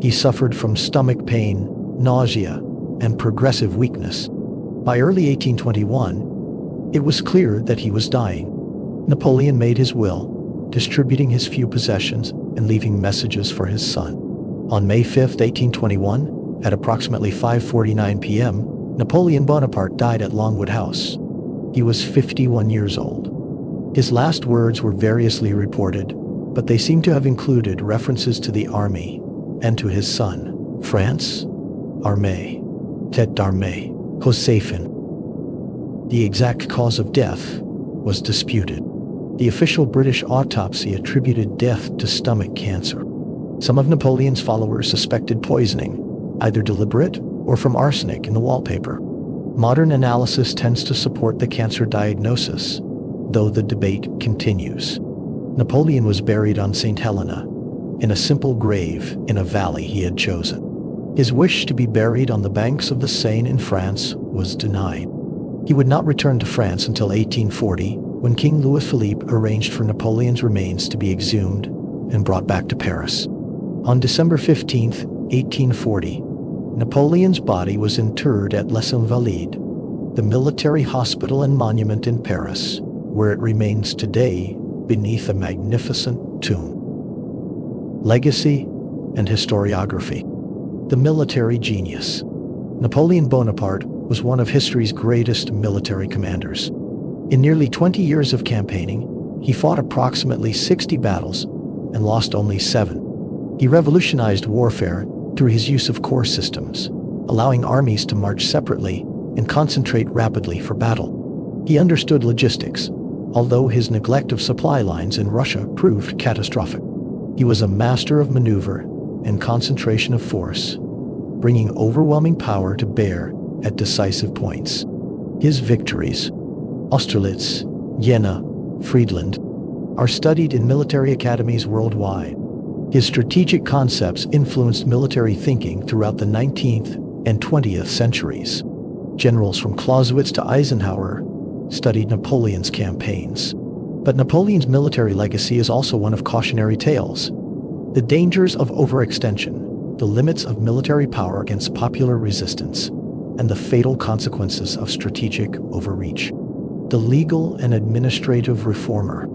He suffered from stomach pain, nausea, and progressive weakness. By early 1821, it was clear that he was dying. Napoleon made his will, distributing his few possessions and leaving messages for his son. On May 5, 1821, at approximately 5:49 p.m., Napoleon Bonaparte died at Longwood House. He was 51 years old. His last words were variously reported, but they seem to have included references to the army and to his son, France, Armée, Tête d'Armée, Joséphine. The exact cause of death was disputed. The official British autopsy attributed death to stomach cancer. Some of Napoleon's followers suspected poisoning, either deliberate or from arsenic in the wallpaper. Modern analysis tends to support the cancer diagnosis, though the debate continues. Napoleon was buried on St. Helena, in a simple grave in a valley he had chosen. His wish to be buried on the banks of the Seine in France was denied. He would not return to France until 1840, when King Louis-Philippe arranged for Napoleon's remains to be exhumed and brought back to Paris. On December 15, 1840, Napoleon's body was interred at Les Invalides, the military hospital and monument in Paris, where it remains today beneath a magnificent tomb. Legacy and historiography. The military genius. Napoleon Bonaparte was one of history's greatest military commanders. In nearly 20 years of campaigning, he fought approximately 60 battles and lost only 7. He revolutionized warfare through his use of corps systems, allowing armies to march separately and concentrate rapidly for battle. He understood logistics, although his neglect of supply lines in Russia proved catastrophic. He was a master of maneuver and concentration of force, bringing overwhelming power to bear at decisive points. His victories: Austerlitz, Jena, Friedland, are studied in military academies worldwide. His strategic concepts influenced military thinking throughout the 19th and 20th centuries. Generals from Clausewitz to Eisenhower studied Napoleon's campaigns. But Napoleon's military legacy is also one of cautionary tales. The dangers of overextension, the limits of military power against popular resistance, and the fatal consequences of strategic overreach. The legal and administrative reformer.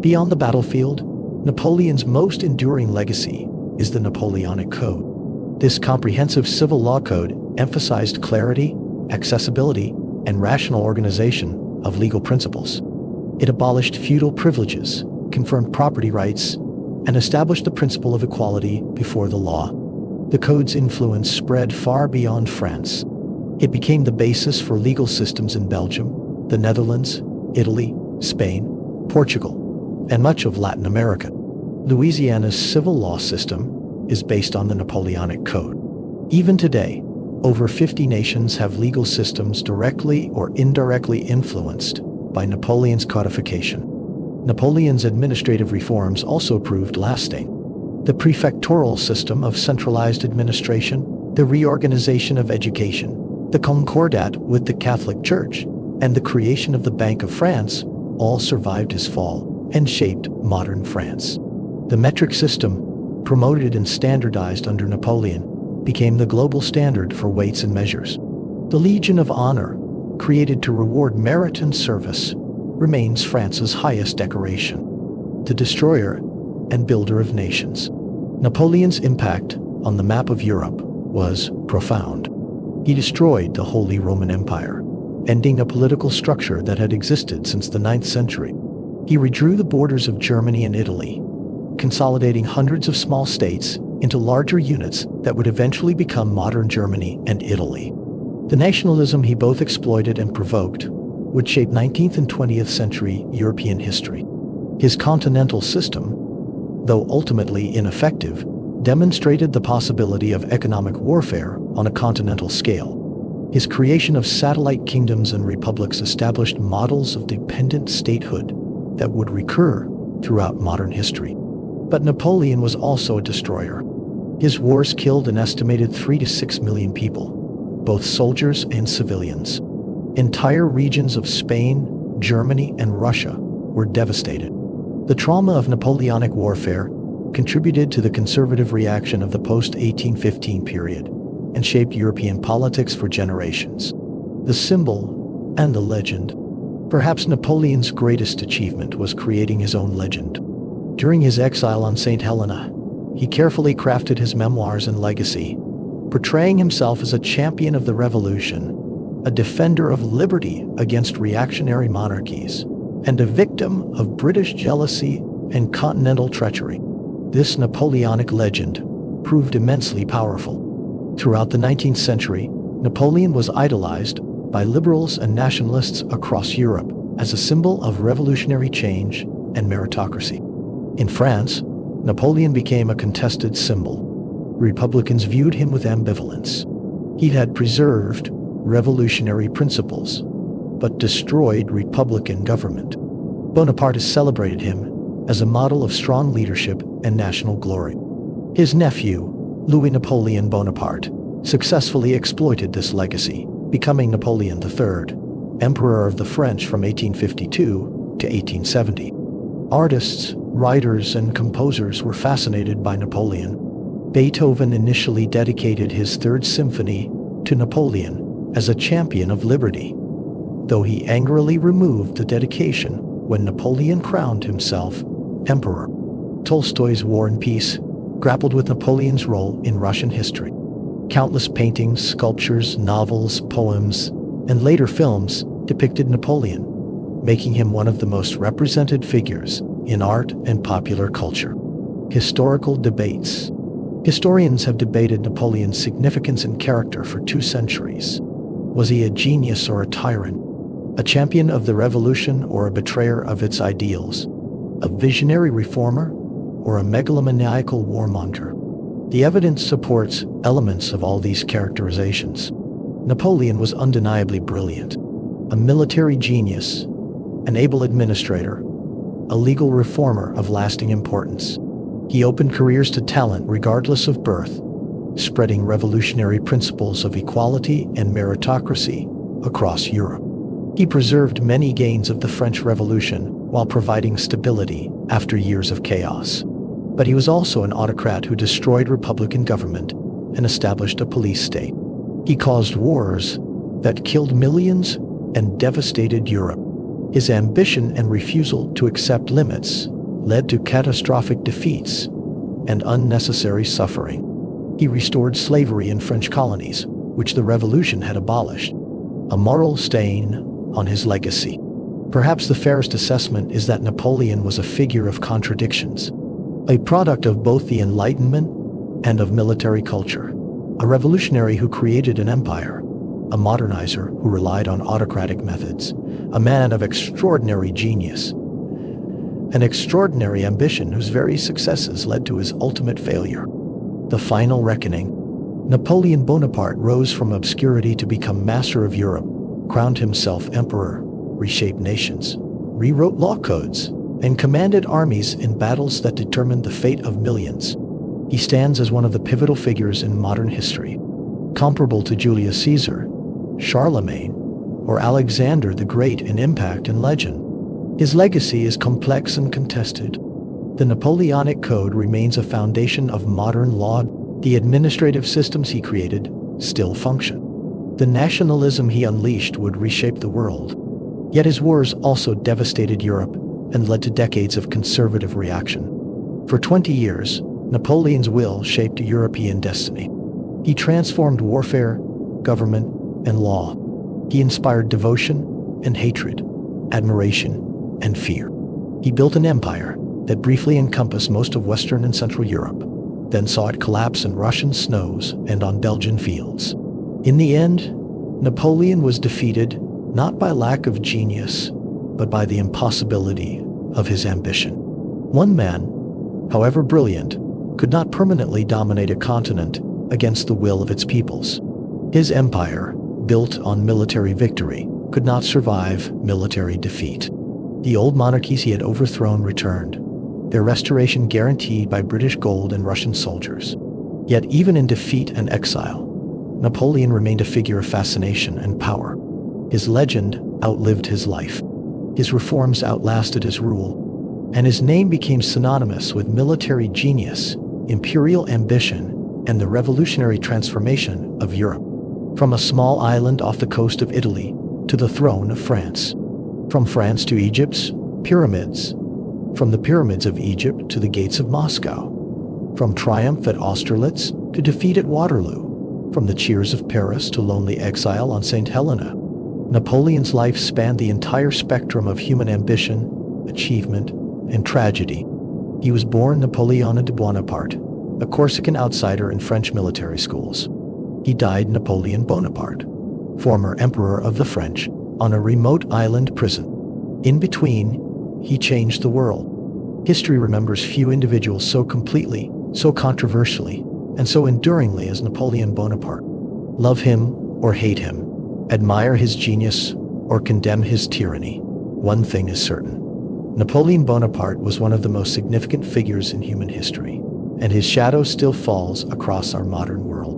Beyond the battlefield, Napoleon's most enduring legacy is the Napoleonic Code. This comprehensive civil law code emphasized clarity, accessibility, and rational organization of legal principles. It abolished feudal privileges, confirmed property rights, and established the principle of equality before the law. The code's influence spread far beyond France. It became the basis for legal systems in Belgium, the Netherlands, Italy, Spain, Portugal, and much of Latin America. Louisiana's civil law system is based on the Napoleonic Code. Even today, over 50 nations have legal systems directly or indirectly influenced by Napoleon's codification. Napoleon's administrative reforms also proved lasting. The prefectural system of centralized administration, the reorganization of education, the concordat with the Catholic Church, and the creation of the Bank of France all survived his fall and shaped modern France. The metric system, promoted and standardized under Napoleon, became the global standard for weights and measures. The Legion of Honor, created to reward merit and service, remains France's highest decoration. The destroyer and builder of nations. Napoleon's impact on the map of Europe was profound. He destroyed the Holy Roman Empire, ending a political structure that had existed since the 9th century. He redrew the borders of Germany and Italy, consolidating hundreds of small states into larger units that would eventually become modern Germany and Italy. The nationalism he both exploited and provoked would shape 19th and 20th century European history. His continental system, though ultimately ineffective, demonstrated the possibility of economic warfare on a continental scale. His creation of satellite kingdoms and republics established models of dependent statehood that would recur throughout modern history. But Napoleon was also a destroyer. His wars killed an estimated 3 to 6 million people, both soldiers and civilians. Entire regions of Spain, Germany, and Russia were devastated. The trauma of Napoleonic warfare contributed to the conservative reaction of the post-1815 period and shaped European politics for generations. The symbol and the legend. Perhaps Napoleon's greatest achievement was creating his own legend. During his exile on Saint Helena, he carefully crafted his memoirs and legacy, portraying himself as a champion of the revolution, a defender of liberty against reactionary monarchies, and a victim of British jealousy and continental treachery. This Napoleonic legend proved immensely powerful. Throughout the 19th century, Napoleon was idolized by liberals and nationalists across Europe as a symbol of revolutionary change and meritocracy. In France, Napoleon became a contested symbol. Republicans viewed him with ambivalence. He had preserved revolutionary principles, but destroyed republican government. Bonapartists celebrated him as a model of strong leadership and national glory. His nephew, Louis Napoleon Bonaparte, successfully exploited this legacy, becoming Napoleon III, Emperor of the French from 1852 to 1870. Artists, writers, and composers were fascinated by Napoleon. Beethoven initially dedicated his Third Symphony to Napoleon as a champion of liberty, though he angrily removed the dedication when Napoleon crowned himself emperor. Tolstoy's War and Peace grappled with Napoleon's role in Russian history. Countless paintings, sculptures, novels, poems, and later films depicted Napoleon, making him one of the most represented figures in art and popular culture. Historical debates. Historians have debated Napoleon's significance and character for 2 centuries. Was he a genius or a tyrant? A champion of the revolution or a betrayer of its ideals? A visionary reformer or a megalomaniacal warmonger? The evidence supports elements of all these characterizations. Napoleon was undeniably brilliant, a military genius, an able administrator, a legal reformer of lasting importance. He opened careers to talent regardless of birth, spreading revolutionary principles of equality and meritocracy across Europe. He preserved many gains of the French Revolution while providing stability after years of chaos. But he was also an autocrat who destroyed republican government and established a police state. He caused wars that killed millions and devastated Europe. His ambition and refusal to accept limits led to catastrophic defeats and unnecessary suffering. He restored slavery in French colonies, which the Revolution had abolished, a moral stain on his legacy. Perhaps the fairest assessment is that Napoleon was a figure of contradictions, a product of both the Enlightenment and of military culture, a revolutionary who created an empire, a modernizer who relied on autocratic methods, a man of extraordinary genius, an extraordinary ambition whose very successes led to his ultimate failure. The final reckoning. Napoleon Bonaparte rose from obscurity to become master of Europe, crowned himself emperor, reshaped nations, rewrote law codes, and commanded armies in battles that determined the fate of millions. He stands as one of the pivotal figures in modern history, comparable to Julius Caesar, Charlemagne, or Alexander the Great in impact and legend. His legacy is complex and contested. The Napoleonic Code remains a foundation of modern law. The administrative systems he created still function. The nationalism he unleashed would reshape the world. Yet his wars also devastated Europe and led to decades of conservative reaction. For 20 years, Napoleon's will shaped European destiny. He transformed warfare, government, and law. He inspired devotion and hatred, admiration and fear. He built an empire that briefly encompassed most of Western and Central Europe, then saw it collapse in Russian snows and on Belgian fields. In the end, Napoleon was defeated not by lack of genius, but by the impossibility of his ambition. One man, however brilliant, could not permanently dominate a continent against the will of its peoples. His empire, built on military victory, could not survive military defeat. The old monarchies he had overthrown returned, their restoration guaranteed by British gold and Russian soldiers. Yet even in defeat and exile, Napoleon remained a figure of fascination and power. His legend outlived his life. His reforms outlasted his rule, and his name became synonymous with military genius, imperial ambition, and the revolutionary transformation of Europe. From a small island off the coast of Italy to the throne of France. From France to Egypt's pyramids. From the pyramids of Egypt to the gates of Moscow. From triumph at Austerlitz to defeat at Waterloo. From the cheers of Paris to lonely exile on Saint Helena. Napoleon's life spanned the entire spectrum of human ambition, achievement, and tragedy. He was born Napoleon Bonaparte, a Corsican outsider in French military schools. He died Napoleon Bonaparte, former emperor of the French, on a remote island prison. In between, he changed the world. History remembers few individuals so completely, so controversially, and so enduringly as Napoleon Bonaparte. Love him or hate him, admire his genius or condemn his tyranny, one thing is certain. Napoleon Bonaparte was one of the most significant figures in human history, and his shadow still falls across our modern world.